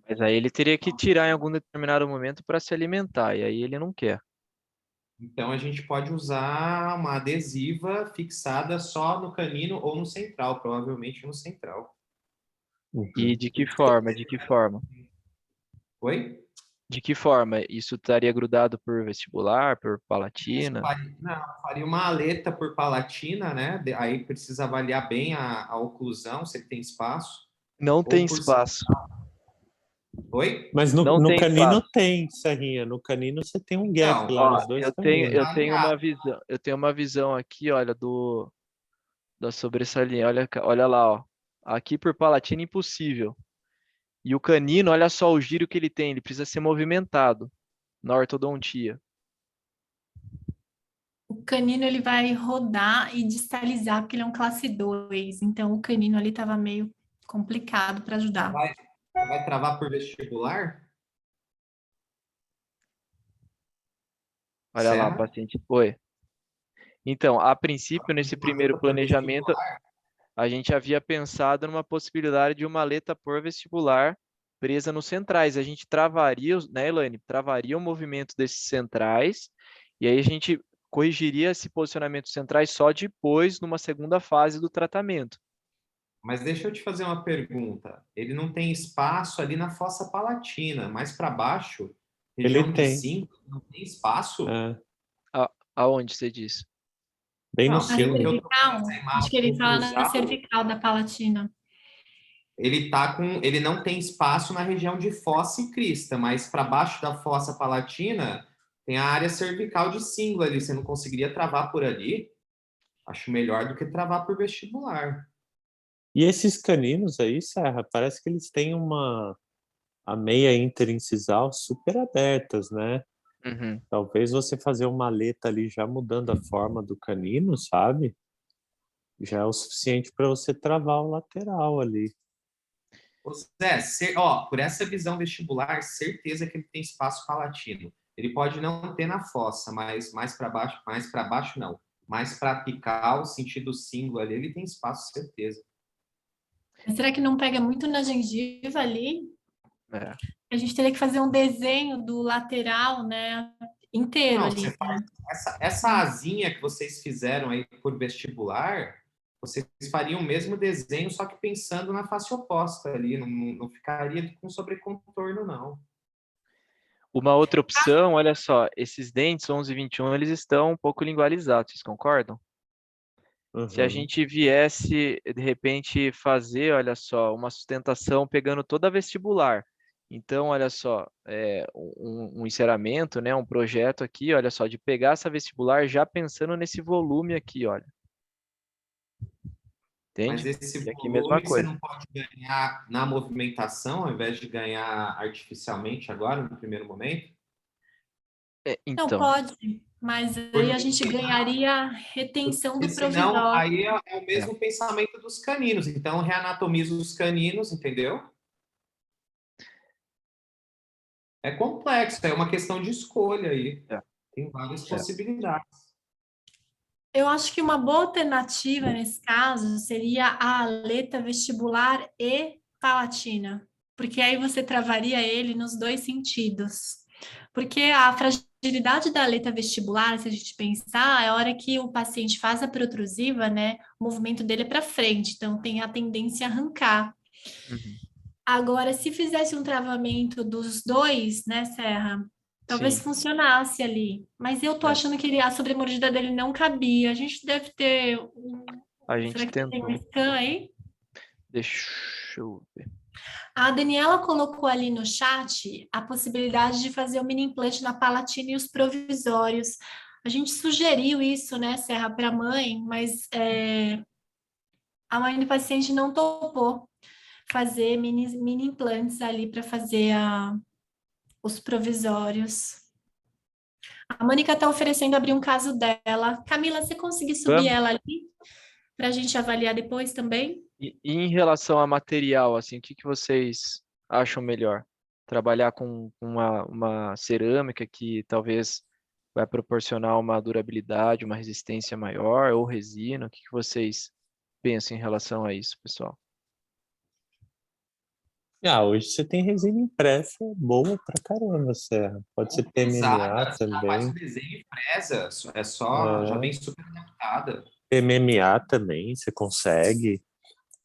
Mas aí ele teria que tirar em algum determinado momento para se alimentar, e aí ele não quer. Então a gente pode usar uma adesiva fixada só no canino ou no central, provavelmente no central. E de que forma? De que forma? Oi? De que forma? Isso estaria grudado por vestibular, por palatina? Não, faria uma aleta por palatina, né? Aí precisa avaliar bem a oclusão, se ele tem espaço. Não tem por espaço. Oi? Mas Não no tem canino espaço. tem, Serrinha. No canino você tem um gap Não, lá Ó, nos dois eu caninos. tenho uma visão aqui, olha, da sobressalência. Olha lá, ó. Aqui por palatina impossível. E o canino, olha só o giro que ele tem, ele precisa ser movimentado na ortodontia. O canino ele vai rodar e distalizar, porque ele é um classe 2. Então, o canino ali estava meio complicado para ajudar. Vai travar por vestibular? Olha lá, Serra? paciente. Oi. Então, a princípio, nesse primeiro planejamento, a gente havia pensado numa possibilidade de uma aleta por vestibular presa nos centrais. A gente travaria, né, Elaine? Travaria o movimento desses centrais, e aí a gente corrigiria esse posicionamento centrais só depois, numa segunda fase do tratamento. Mas deixa eu te fazer uma pergunta. Ele não tem espaço ali na fossa palatina, mais para baixo, região Ele de tem. 5, não tem espaço? É, Aonde você diz? bem no Não, Na pelo que eu cimo. tô vendo essa cervical, acho que ele imagem fala na cruzada, cervical da palatina. ele não tem espaço na região de fossa e crista, mas para baixo da fossa palatina tem a área cervical de cíngulo ali. Você não conseguiria travar por ali? Acho melhor do que travar por vestibular. E esses caninos aí, Serra, parece que eles têm a meia interincisal super abertas, né? Uhum. Talvez você fazer uma aleta ali já mudando a forma do canino, sabe? Já é o suficiente para você travar o lateral ali. Ô, Zé, por essa visão vestibular, certeza que ele tem espaço palatino. Ele pode não ter na fossa, mas mais para baixo não. Mais para apical, sentido cíngulo ali, ele tem espaço, certeza. Mas será que não pega muito na gengiva ali? É. A gente teria que fazer um desenho do lateral, né, inteiro Não, ali. você faz essa asinha que vocês fizeram aí por vestibular, vocês fariam o mesmo desenho, só que pensando na face oposta ali, não ficaria com sobrecontorno, não. Uma outra opção, olha só, esses dentes 11 e 21, eles estão um pouco lingualizados, vocês concordam? Se a Uhum. gente viesse, de repente, fazer, olha só, uma sustentação pegando toda a vestibular. Então, olha só, um enceramento, né, um projeto aqui, olha só, de pegar essa vestibular já pensando nesse volume aqui, olha. Mas Entende? esse E aqui mesma volume você coisa. não pode ganhar na movimentação, ao invés de ganhar artificialmente agora, no primeiro momento? Não Então, pode, mas aí a gente ganharia retenção Porque do senão, provisório. aí é o mesmo pensamento dos caninos. Então, reanatomiza os caninos, entendeu? É complexo, é uma questão de escolha aí. É. Tem várias Certo. possibilidades. Eu acho que uma boa alternativa nesse caso seria a aleta vestibular e palatina, porque aí você travaria ele nos dois sentidos. Porque a fragilidade da aleta vestibular, se a gente pensar, é a hora que o paciente faz a protrusiva, né? O movimento dele é para frente, então tem a tendência a arrancar. Uhum. Agora, se fizesse um travamento dos dois, né, Serra? Talvez Sim. funcionasse ali. Mas eu tô achando que a sobremordida dele não cabia. A gente deve ter A Será gente que tem um tentou. scan aí? Deixa eu ver. A Daniela colocou ali no chat a possibilidade de fazer o mini implante na palatina e os provisórios. A gente sugeriu isso, né, Serra, para a mãe, mas a mãe do paciente não topou fazer mini implantes ali para fazer os provisórios. A Mônica está oferecendo abrir um caso dela. Camila, você conseguir subir Vamos. ela ali para a gente avaliar depois também? E em relação a material, assim, o que vocês acham melhor? Trabalhar com uma cerâmica que talvez vai proporcionar uma durabilidade, uma resistência maior, ou resina? O que vocês pensam em relação a isso, pessoal? Hoje você tem resina impressa boa pra caramba, Serra. Pode ser PMMA Pesada, já faz o também. desenho e fresa, já vem super adaptada. PMMA também, você consegue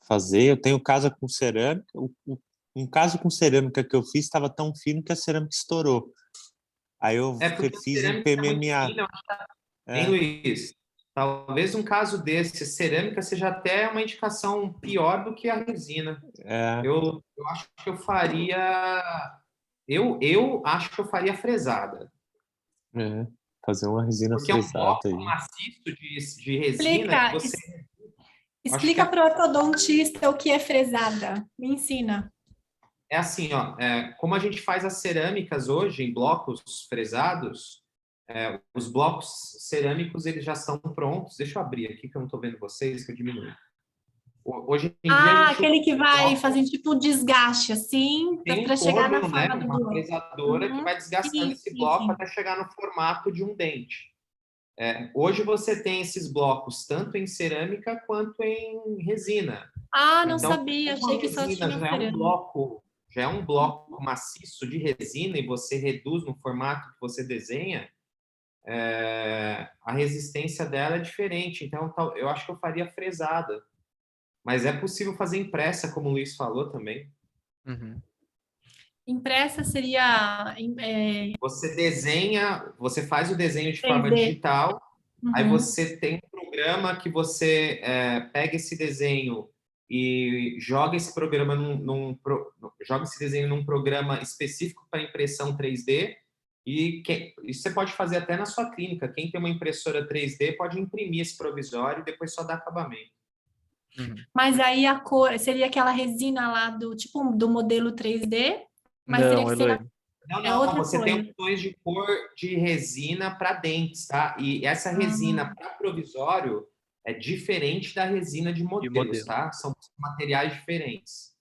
fazer. Eu tenho casa com cerâmica. Um caso com cerâmica que eu fiz estava tão fino que a cerâmica estourou. Aí eu Porque a fiz em cerâmica é muito PMMA. fina, hein, Luiz? Talvez um caso desse, cerâmica seja até uma indicação pior do que a resina. Eu acho que eu faria. Eu acho que eu faria fresada. Fazer uma resina Porque é um fresada bloco aí. maciço de resina que você. Explica para o ortodontista o que é fresada. Me ensina. É assim, ó, como a gente faz as cerâmicas hoje em blocos fresados, os blocos cerâmicos eles já estão prontos. Deixa eu abrir aqui que eu não estou vendo vocês, que eu diminui. Hoje em dia a gente aquele que vai bloco, fazer tipo um desgaste assim tem para um chegar na torno, né, forma do uma bloco. fresadora que vai desgastando esse bloco até chegar no formato de um dente. Hoje você tem esses blocos tanto em cerâmica quanto em resina. Não Então, sabia, achei que só resina tinha já cerâmica. é um bloco maciço de resina e você reduz no formato que você desenha, a resistência dela é diferente. Então, eu acho que eu faria fresada. Mas é possível fazer impressa, como o Luiz falou também. Uhum. Impressa seria Você desenha, você faz o desenho de 3D. forma digital, aí Uhum. você tem um programa que você pega esse desenho e joga esse programa joga esse desenho num programa específico para impressão 3D isso você pode fazer até na sua clínica. Quem tem uma impressora 3D pode imprimir esse provisório e depois só dar acabamento. Uhum. Mas aí a cor seria aquela resina lá do modelo 3D, mas Não, teria que ser Não, você coisa. tem opções de cor de resina para dentes, tá? E essa resina para provisório é diferente da resina de modelos, tá? São materiais diferentes.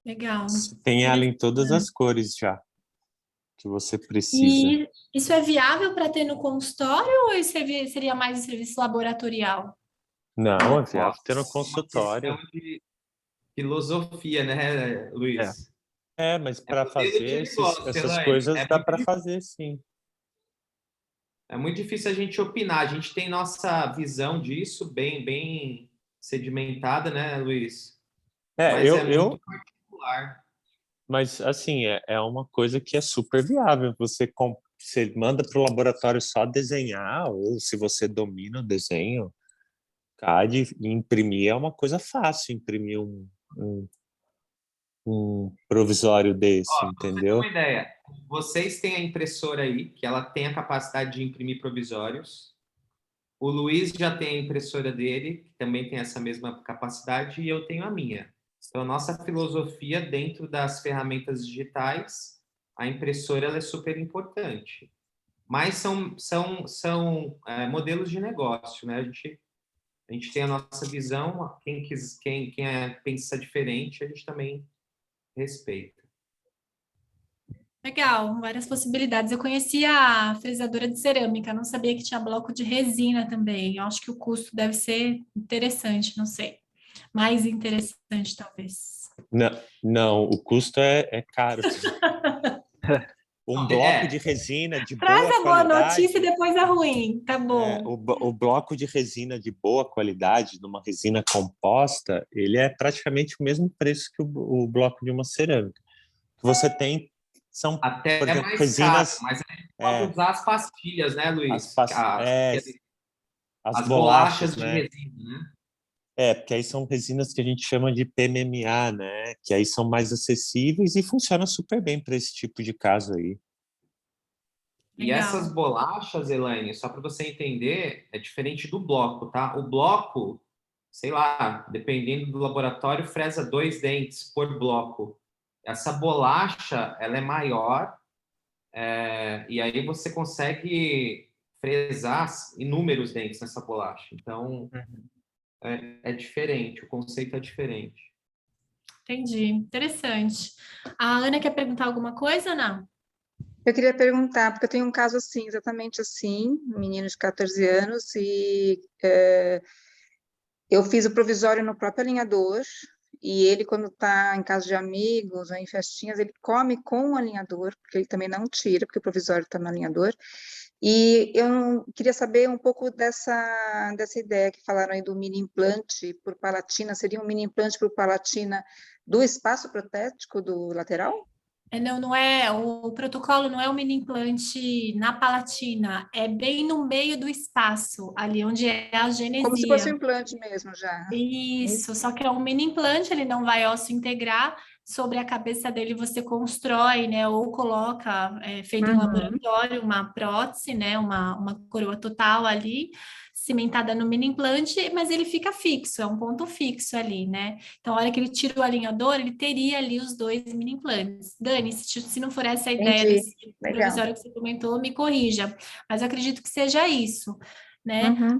Legal. Tem ela em todas as cores já, que você precisa. E isso é viável para ter no consultório ou isso seria mais um serviço laboratorial? Não, é viável ter no consultório. É uma questão de filosofia, né, Luiz? Mas para fazer essas Elaine. coisas dá para fazer, sim. É muito difícil a gente opinar. A gente tem nossa visão disso bem sedimentada, né, Luiz? Mas é muito particular. Mas, assim, é uma coisa que é super viável. Você manda para o laboratório só desenhar, ou se você domina o desenho, CAD, imprimir é uma coisa fácil, imprimir um provisório desse, entendeu? Pra você ter uma ideia, vocês têm a impressora aí, que ela tem a capacidade de imprimir provisórios. O Luiz já tem a impressora dele, que também tem essa mesma capacidade, e eu tenho a minha. Então, a nossa filosofia dentro das ferramentas digitais, a impressora ela é super importante. Mas são modelos de negócio, né? A gente tem a nossa visão, quem pensa diferente, a gente também respeita. Legal, várias possibilidades. Eu conhecia a fresadora de cerâmica, não sabia que tinha bloco de resina também. Eu acho que o custo deve ser interessante, não sei. Mais interessante, talvez. Não, o custo é caro. Um bloco de resina de boa qualidade... Traz a boa notícia e depois a ruim, tá bom. O bloco de resina de boa qualidade, numa resina composta, ele é praticamente o mesmo preço que o bloco de uma cerâmica. Você tem... São, até por exemplo, mais resinas... caro, mas a gente pode usar as pastilhas, né, Luiz? As As bolachas, de né? resina, né? Porque aí são resinas que a gente chama de PMMA, né? Que aí são mais acessíveis e funciona super bem para esse tipo de caso aí. E essas Legal. bolachas, Elaine, só para você entender, é diferente do bloco, tá? O bloco, sei lá, dependendo do laboratório, fresa 2 dentes por bloco. Essa bolacha, ela é maior, e aí você consegue fresar inúmeros dentes nessa bolacha. Então, é diferente, o conceito é diferente. Entendi. Interessante. A Ana quer perguntar alguma coisa, Ana? Eu queria perguntar, porque eu tenho um caso assim, exatamente assim, um menino de 14 anos, e eu fiz o provisório no próprio alinhador, e ele, quando está em casa de amigos ou em festinhas, ele come com o alinhador, porque ele também não tira, porque o provisório está no alinhador. E eu queria saber um pouco dessa ideia que falaram aí do mini implante por palatina. Seria um mini implante por palatina do espaço protético do lateral? Não, não é, o protocolo não é um mini implante na palatina, é bem no meio do espaço, ali onde é a Como se fosse um genesia. implante mesmo já. Isso, só que é um mini implante, ele não vai osso integrar, sobre a cabeça dele você constrói, né, ou coloca, feito em Uhum, laboratório, uma prótese, né, uma coroa total ali, cimentada no mini implante, mas ele fica fixo, é um ponto fixo ali, né? Então, a hora que ele tira o alinhador, ele teria ali os dois mini implantes. Dani, se não for essa a ideia entendi. desse Legal. provisório que você comentou, me corrija, mas eu acredito que seja isso, né? Uhum,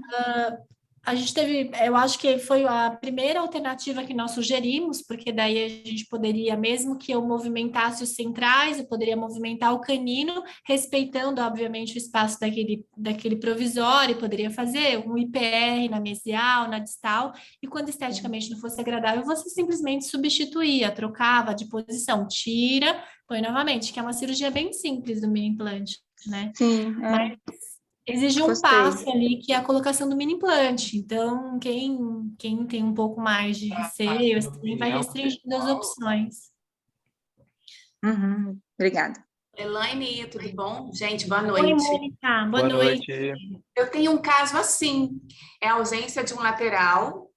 A gente teve, eu acho que foi a primeira alternativa que nós sugerimos, porque daí a gente poderia, mesmo que eu movimentasse os centrais, eu poderia movimentar o canino, respeitando, obviamente, o espaço daquele provisório, poderia fazer um IPR na mesial, na distal, e quando esteticamente não fosse agradável, você simplesmente substituía, trocava de posição, tira, põe novamente, que é uma cirurgia bem simples do mini implante, né? sim, Exige um gostei. passo ali, que é a colocação do mini implante. Então, quem tem um pouco mais de receio, Minha assim, vai opinião restringindo as pessoal. opções. Uhum, obrigada. Elaine, tudo bom? Gente, boa Oi, noite. Mônica, boa Boa noite. noite. Eu tenho um caso assim, é a ausência de um lateral,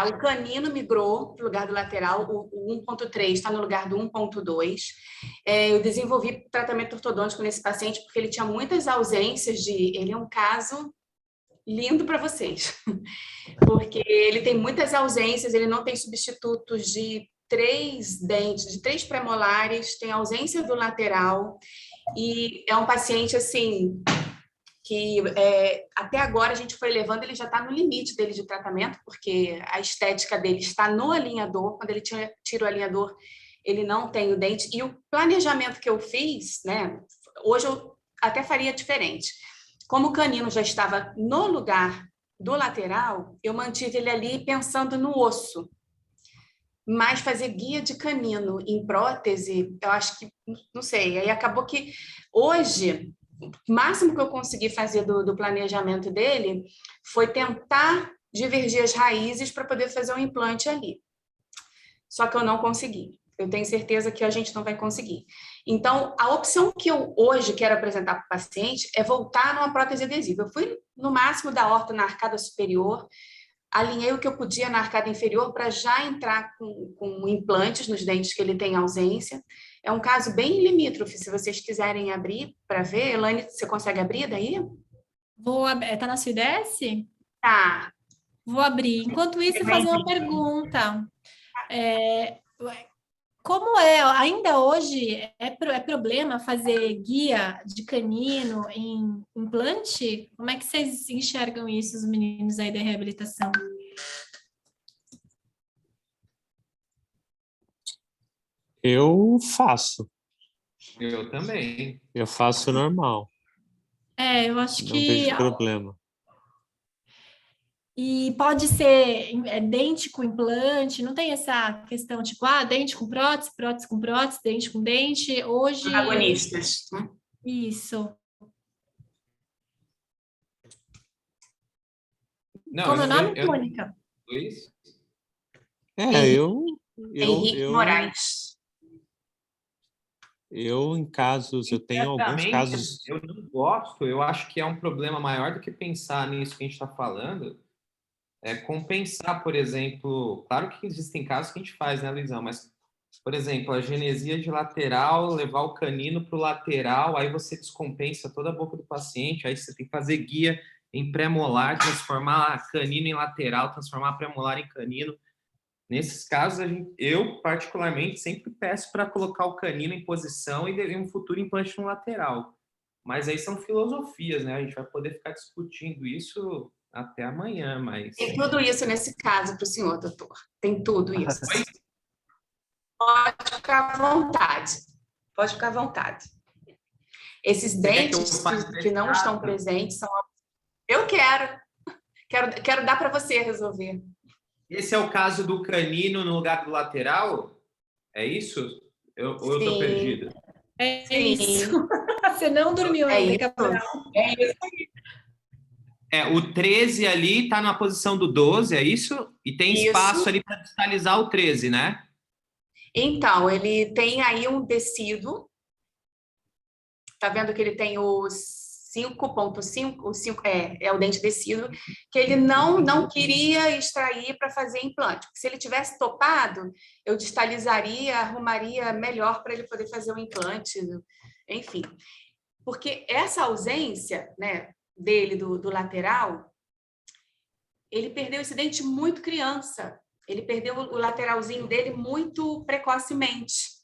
o canino migrou para o lugar do lateral, o 1.3 está no lugar do 1.2. Eu desenvolvi tratamento ortodôntico nesse paciente porque ele tinha muitas ausências ele é um caso lindo para vocês, porque ele tem muitas ausências, ele não tem substitutos de 3 dentes, de 3 premolares, tem ausência do lateral, e é um paciente, assim, que até agora a gente foi levando, ele já está no limite dele de tratamento, porque a estética dele está no alinhador, quando ele tira o alinhador, ele não tem o dente, e o planejamento que eu fiz, né, hoje eu até faria diferente. Como o canino já estava no lugar do lateral, eu mantive ele ali pensando no osso, mas fazer guia de canino em prótese, eu acho que, não sei, aí acabou que hoje, o máximo que eu consegui fazer do planejamento dele foi tentar divergir as raízes para poder fazer um implante ali. Só que eu não consegui. Eu tenho certeza que a gente não vai conseguir. Então, a opção que eu hoje quero apresentar para o paciente é voltar numa prótese adesiva. Eu fui no máximo da horta na arcada superior, alinhei o que eu podia na arcada inferior para já entrar com implantes nos dentes que ele tem ausência. É um caso bem limítrofe, se vocês quiserem abrir para ver. Elaine, você consegue abrir daí? Tá na sua IDS? Tá. Vou abrir. Enquanto isso, fazer uma pergunta. É, Como ainda hoje é problema fazer guia de canino em implante? Como é que vocês enxergam isso, os meninos aí da reabilitação? Eu faço. Eu também. Eu faço normal. Eu acho Não que vejo problema. e pode ser dente com implante, não tem essa questão tipo, dente com prótese, prótese com prótese, dente com dente. Hoje, Protagonistas, né? isso. Não, Como é o nome, Mônica? Luiz? Henrique Moraes. Eu, em casos, eu tenho alguns casos. Eu não gosto, eu acho que é um problema maior do que pensar nisso que a gente está falando. compensar, por exemplo, claro que existem casos que a gente faz, né, Luizão? Mas, por exemplo, a genesia de lateral, levar o canino para o lateral, aí você descompensa toda a boca do paciente, aí você tem que fazer guia em pré-molar, transformar canino em lateral, transformar pré-molar em canino. Nesses casos, eu particularmente sempre peço para colocar o canino em posição e em um futuro implante no lateral. Mas aí são filosofias, né? A gente vai poder ficar discutindo isso até amanhã, mas... Tem tudo isso nesse caso para o senhor, doutor. Tem tudo isso. Pode ficar à vontade. Pode ficar à vontade. Esses dentes que não estão presentes são... Eu quero dar para você resolver. Esse é o caso do canino no lugar do lateral? É isso? Ou eu estou perdido? É isso. Você não dormiu ainda, Cabral. É isso aí. O 13 ali está na posição do 12, é isso? E tem espaço ali para distalizar o 13, né? Então, ele tem aí um tecido. Tá vendo que ele tem o 5.5, é o dente tecido, que ele não queria extrair para fazer implante. Porque se ele tivesse topado, eu distalizaria, arrumaria melhor para ele poder fazer o implante, enfim. Porque essa ausência, né, dele do lateral, ele perdeu esse dente muito criança. Ele perdeu o lateralzinho dele muito precocemente.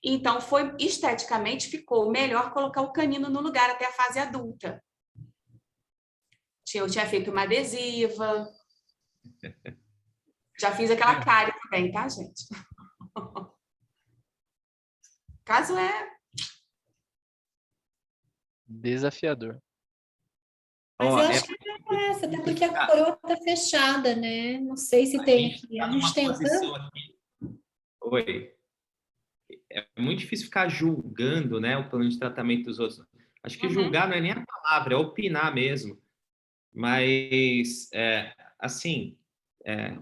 Então, esteticamente, ficou melhor colocar o canino no lugar até a fase adulta. Eu tinha feito uma adesiva. Já fiz aquela cárie também, tá, gente? O caso é... Desafiador. Mas eu acho que é essa, até porque a coroa está fechada, né? Não sei se tem aqui. A gente tem Oi. É muito difícil ficar julgando, né, o plano de tratamento dos outros. Acho que julgar não é nem a palavra, é opinar mesmo. Mas,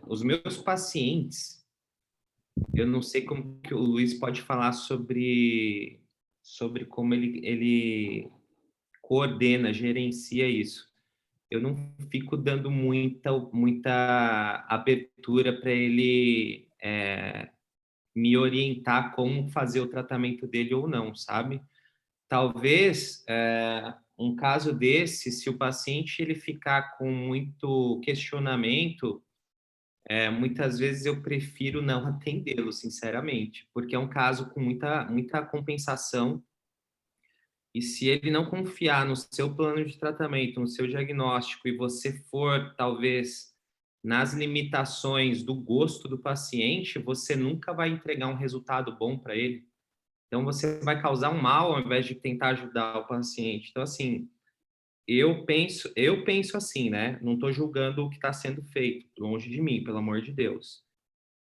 os meus pacientes, eu não sei como que o Luiz pode falar sobre como ele coordena, gerencia isso. Eu não fico dando muita abertura para ele me orientar como fazer o tratamento dele ou não, sabe? Talvez um caso desse, se o paciente ele ficar com muito questionamento, muitas vezes eu prefiro não atendê-lo, sinceramente, porque é um caso com muita compensação. E se ele não confiar no seu plano de tratamento, no seu diagnóstico, e você for, talvez, nas limitações do gosto do paciente, você nunca vai entregar um resultado bom para ele. Então, você vai causar um mal ao invés de tentar ajudar o paciente. Então, assim, eu penso assim, né? Não estou julgando o que está sendo feito, longe de mim, pelo amor de Deus.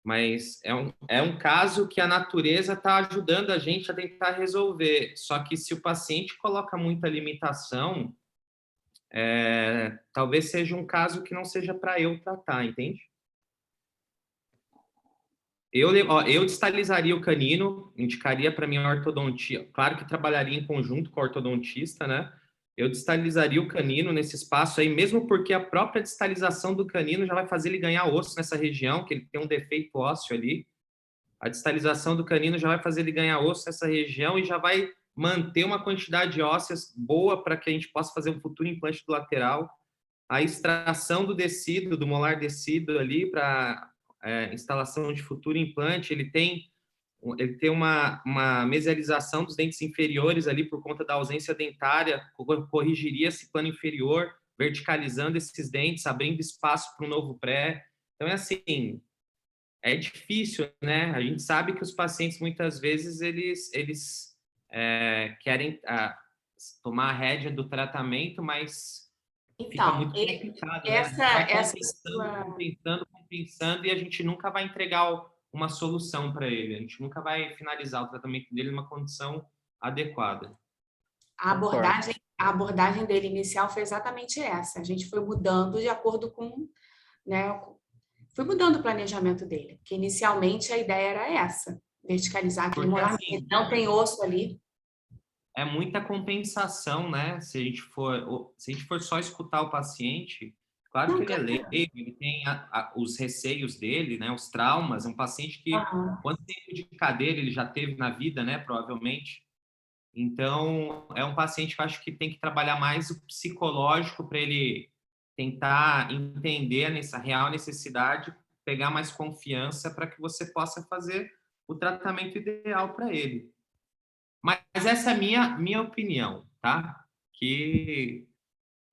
Mas é um caso que a natureza está ajudando a gente a tentar resolver. Só que se o paciente coloca muita limitação, talvez seja um caso que não seja para eu tratar, entende? Eu distalizaria o canino, indicaria para minha ortodontia. Claro que trabalharia em conjunto com o ortodontista, né? Eu distalizaria o canino nesse espaço aí, mesmo porque a própria distalização do canino já vai fazer ele ganhar osso nessa região, que ele tem um defeito ósseo ali. A distalização do canino já vai fazer ele ganhar osso nessa região e já vai manter uma quantidade óssea boa para que a gente possa fazer um futuro implante do lateral. A extração do tecido, do molar descido ali para instalação de futuro implante, ele tem uma mesialização dos dentes inferiores ali por conta da ausência dentária, corrigiria esse plano inferior, verticalizando esses dentes, abrindo espaço para um novo pré. Então, é assim, é difícil, né? A gente sabe que os pacientes, muitas vezes, eles querem tomar a rédea do tratamento, mas fica muito complicado, né? Compensando, e a gente nunca vai entregar uma solução para ele. A gente nunca vai finalizar o tratamento dele numa condição adequada. A abordagem dele inicial foi exatamente essa. A gente foi mudando de acordo com, né, foi mudando o planejamento dele, porque inicialmente a ideia era essa, verticalizar aquele molar, assim, não tem osso ali. É muita compensação, né? Se a gente for só escutar o paciente, Claro que ele é leigo, ele tem os receios dele, né, os traumas. É um paciente que, quanto tempo de cadeira ele já teve na vida, né, provavelmente. Então, é um paciente que eu acho que tem que trabalhar mais o psicológico para ele tentar entender essa real necessidade, pegar mais confiança para que você possa fazer o tratamento ideal para ele. Mas essa é a minha opinião, tá? Que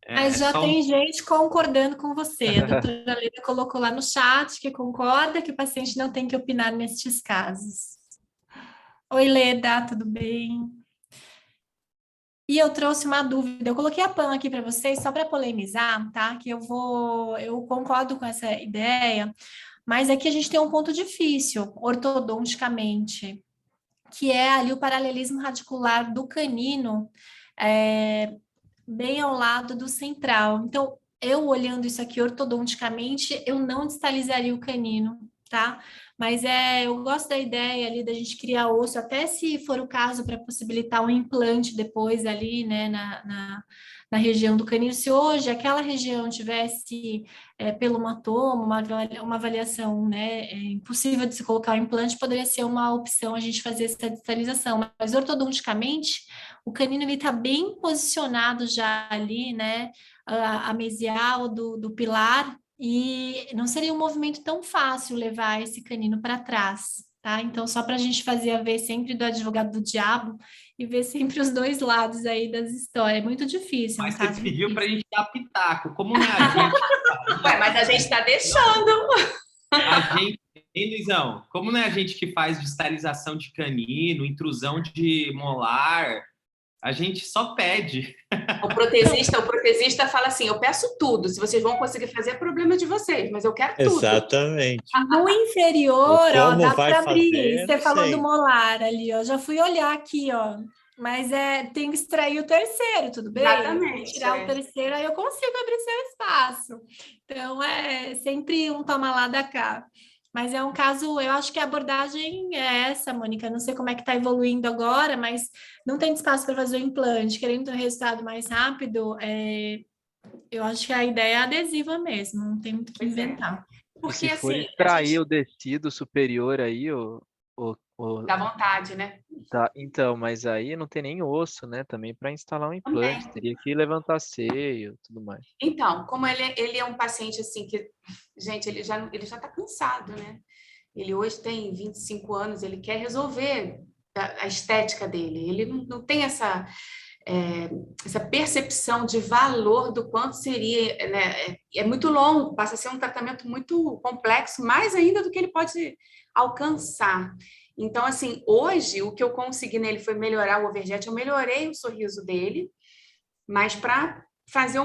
Mas já só tem gente concordando com você. A doutora Leda colocou lá no chat que concorda que o paciente não tem que opinar nestes casos. Oi, Leda, tudo bem? E eu trouxe uma dúvida. Eu coloquei a PAN aqui para vocês só para polemizar, tá? Que eu concordo com essa ideia, mas aqui a gente tem um ponto difícil, ortodonticamente, que é ali o paralelismo radicular do canino, bem ao lado do central. Então, eu olhando isso aqui ortodonticamente, eu não distalizaria o canino, tá? Mas eu gosto da ideia ali da gente criar osso, até se for o caso, para possibilitar um implante depois ali, né, na região do canino. Se hoje aquela região tivesse pelo hematoma, uma avaliação, né, impossível de se colocar o implante, poderia ser uma opção a gente fazer essa distalização. Mas ortodonticamente, o canino ele está bem posicionado já ali, né, a mesial do pilar, e não seria um movimento tão fácil levar esse canino para trás, tá? Então, só para a gente fazer a ver sempre do advogado do diabo e ver sempre os dois lados aí das histórias. É muito difícil. Mas você pediu para a gente dar pitaco. Como não é a gente... Ué, mas a gente está deixando. A gente... Hein, Luizão? Como não é a gente que faz distalização de canino, intrusão de molar... A gente só pede. O protesista fala assim, eu peço tudo, se vocês vão conseguir fazer é problema de vocês, mas eu quero tudo. Exatamente. No inferior, ó, dá para abrir. Fazer, você falou do molar ali, ó, já fui olhar aqui, ó. Mas tem que extrair o terceiro, tudo bem? Exatamente. Tirar o terceiro, aí eu consigo abrir seu espaço. Então, é sempre um toma lá da cá. Mas é um caso, eu acho que a abordagem é essa, Mônica. Não sei como é que está evoluindo agora, mas não tem espaço para fazer o implante. Querendo um resultado mais rápido, eu acho que a ideia é adesiva mesmo, não tem muito o que inventar. Porque, e se for assim, extrair o tecido superior aí, dá vontade, né? Tá, então, mas aí não tem nem osso, né? Também para instalar um implante, Também. teria que levantar seio, tudo mais. Então, como ele é um paciente assim que, gente, ele já está cansado, né? Ele hoje tem 25 anos, ele quer resolver a estética dele. Ele não tem essa percepção de valor do quanto seria, né? É muito longo, passa a ser um tratamento muito complexo, mais ainda do que ele pode alcançar. Então, assim, hoje o que eu consegui nele foi melhorar o overjet, eu melhorei o sorriso dele, mas para fazer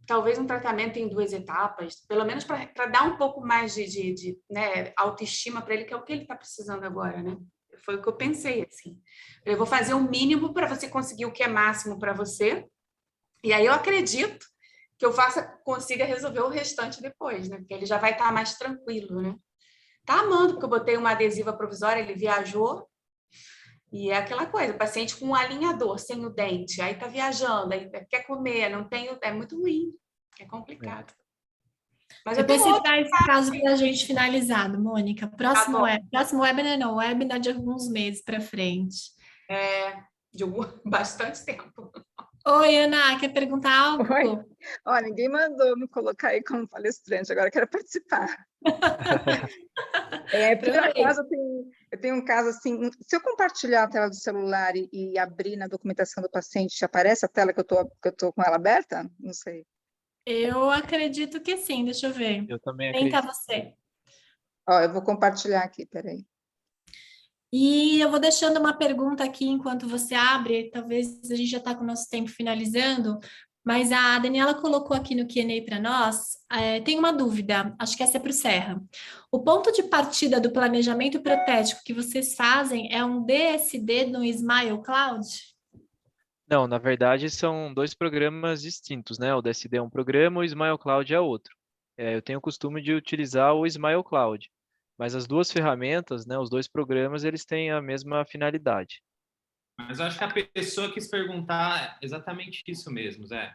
talvez um tratamento em 2 etapas, pelo menos para dar um pouco mais de né, autoestima para ele, que é o que ele está precisando agora, né? Foi o que eu pensei, assim. Eu vou fazer o mínimo para você conseguir o que é máximo para você, e aí eu acredito que eu consiga resolver o restante depois, né? Porque ele já vai estar mais tranquilo, né? Tá amando, porque eu botei uma adesiva provisória, ele viajou, e é aquela coisa, o paciente com um alinhador, sem o dente, aí tá viajando, aí quer comer, não tem, é muito ruim, é complicado. Mas depois você traz esse caso para a gente finalizado, Mônica. Próximo webinar não, webinar de alguns meses para frente. De bastante tempo. Oi, Ana, quer perguntar algo? Oi. Olha, ninguém mandou me colocar aí como palestrante, agora eu quero participar. Por acaso, eu tenho um caso assim, se eu compartilhar a tela do celular e abrir na documentação do paciente, aparece a tela que eu tô com ela aberta? Não sei. Eu acredito que sim, deixa eu ver. Eu também Tenta acredito. você. Ó, eu vou compartilhar aqui, peraí. E eu vou deixando uma pergunta aqui enquanto você abre, talvez a gente já está com o nosso tempo finalizando, mas a Daniela colocou aqui no Q&A para nós, tem uma dúvida, acho que essa é para o Serra. O ponto de partida do planejamento protético que vocês fazem é um DSD no Smile Cloud? Não, na verdade são 2 programas distintos, né? O DSD é um programa, o Smile Cloud é outro. Eu tenho o costume de utilizar o Smile Cloud, mas as 2 ferramentas, né, os 2 programas, eles têm a mesma finalidade. Mas eu acho que a pessoa quis perguntar exatamente isso mesmo, Zé.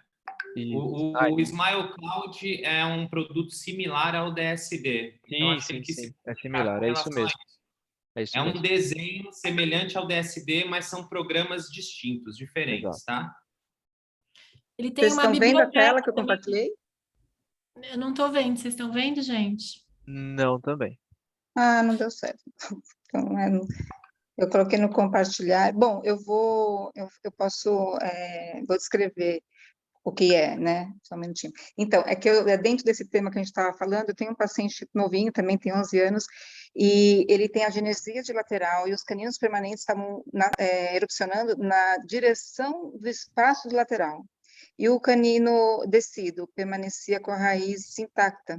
Isso. O Smile Cloud é um produto similar ao DSD. Então, acho que ele quis Sim, se é colocar similar, com é isso relação a mesmo. É isso É um mesmo. desenho semelhante ao DSD, mas são programas distintos, Exato. diferentes, tá? Ele tem Vocês uma estão vendo a biblioteca tela que eu também. compartilhei? Eu não estou vendo, vocês estão vendo, gente? Não, também. Ah, não deu certo. Então, eu coloquei no compartilhar. Bom, eu posso, vou descrever o que é, né? Só um minutinho. Então, dentro desse tema que a gente estava falando, eu tenho um paciente novinho, também tem 11 anos, e ele tem a genesia de lateral, e os caninos permanentes estavam erupcionando na direção do espaço do lateral. E o canino descido permanecia com a raiz intacta.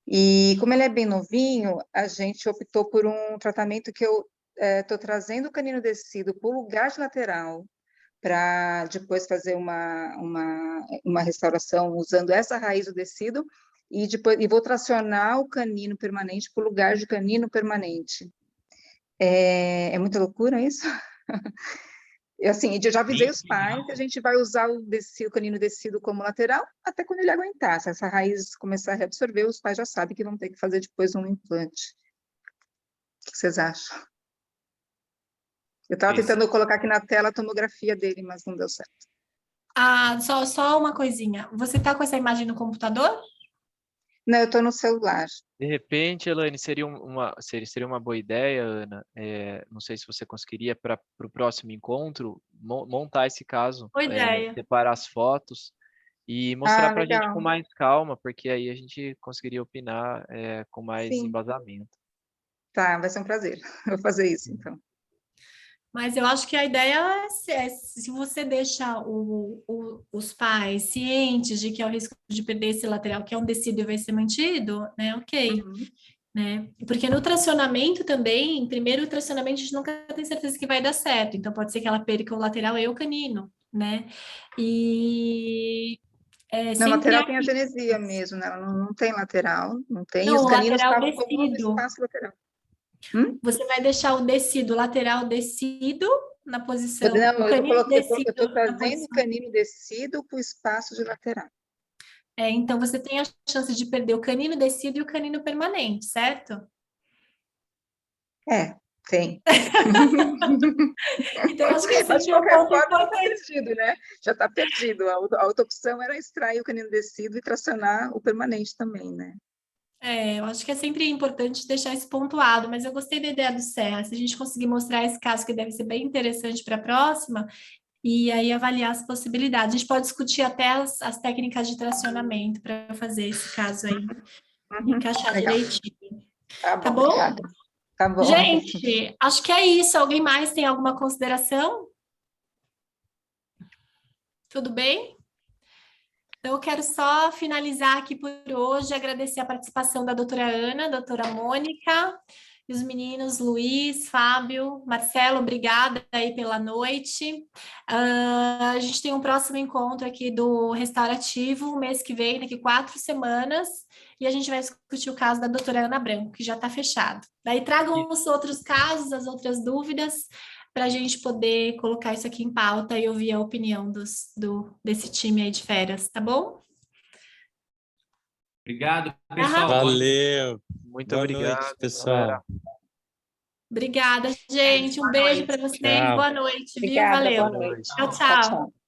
E como ele é bem novinho, a gente optou por um tratamento que eu estou trazendo o canino descido para o lugar de lateral, para depois fazer uma restauração usando essa raiz do descido, e vou tracionar o canino permanente para o lugar de canino permanente. É muita loucura isso? Assim, eu já avisei os pais que a gente vai usar o canino descido como lateral até quando ele aguentar. Se essa raiz começar a reabsorver, os pais já sabem que vão ter que fazer depois um implante. O que vocês acham? Eu estava tentando colocar aqui na tela a tomografia dele, mas não deu certo. Ah, só uma coisinha. Você está com essa imagem no computador? Não, eu estou no celular. De repente, Elaine, seria uma boa ideia, Ana, não sei se você conseguiria para o próximo encontro, montar esse caso, Boa ideia. separar as fotos e mostrar para a gente Legal. com mais calma, porque aí a gente conseguiria opinar com mais Sim. embasamento. Tá, vai ser um prazer. Eu vou fazer isso, então. Mas eu acho que a ideia se você deixa os pais cientes de que é o risco de perder esse lateral, que é um descido e vai ser mantido, né? Ok. Uhum. Né? Porque no tracionamento também, primeiro o tracionamento a gente nunca tem certeza que vai dar certo, então pode ser que ela perca o lateral e o canino, né? E Na sempre lateral tem a genesia mesmo, né? Ela não tem lateral, não tem. não, Os o caninos lateral estavam tomando descido. espaço lateral. Você vai deixar o descido, lateral descido na posição. Não, O eu canino estou descido na trazendo o posição. canino descido para o espaço de lateral. Então você tem a chance de perder o canino descido e o canino permanente, certo? Tem. Então, acho que é Mas de sempre um qualquer ponto forma, já está importante. perdido, né? Já está perdido. A outra opção era extrair o canino descido e tracionar o permanente também, né? Eu acho que é sempre importante deixar isso pontuado, mas eu gostei da ideia do Serra. Se a gente conseguir mostrar esse caso, que deve ser bem interessante para a próxima, e aí avaliar as possibilidades. A gente pode discutir até as técnicas de tracionamento para fazer esse caso aí encaixar Legal. direitinho. Tá Tá bom, bom? obrigada. Tá bom. Gente, acho que é isso. Alguém mais tem alguma consideração? Tudo bem? Então, eu quero só finalizar aqui por hoje, agradecer a participação da doutora Ana, doutora Mônica, e os meninos Luiz, Fábio, Marcelo, obrigada aí pela noite. A gente tem um próximo encontro aqui do Restaurativo, mês que vem, daqui 4 semanas, e a gente vai discutir o caso da doutora Ana Branco, que já está fechado. Daí tragam os outros casos, as outras dúvidas, para a gente poder colocar isso aqui em pauta e ouvir a opinião desse time aí de férias, tá bom? Obrigado, pessoal. Valeu. Muito Boa obrigado, noite, pessoal. galera. Obrigada, gente. Um beijo para vocês. Tchau. Boa noite, viu? Obrigada, Valeu. boa noite. Tchau, Tchau, tchau. tchau.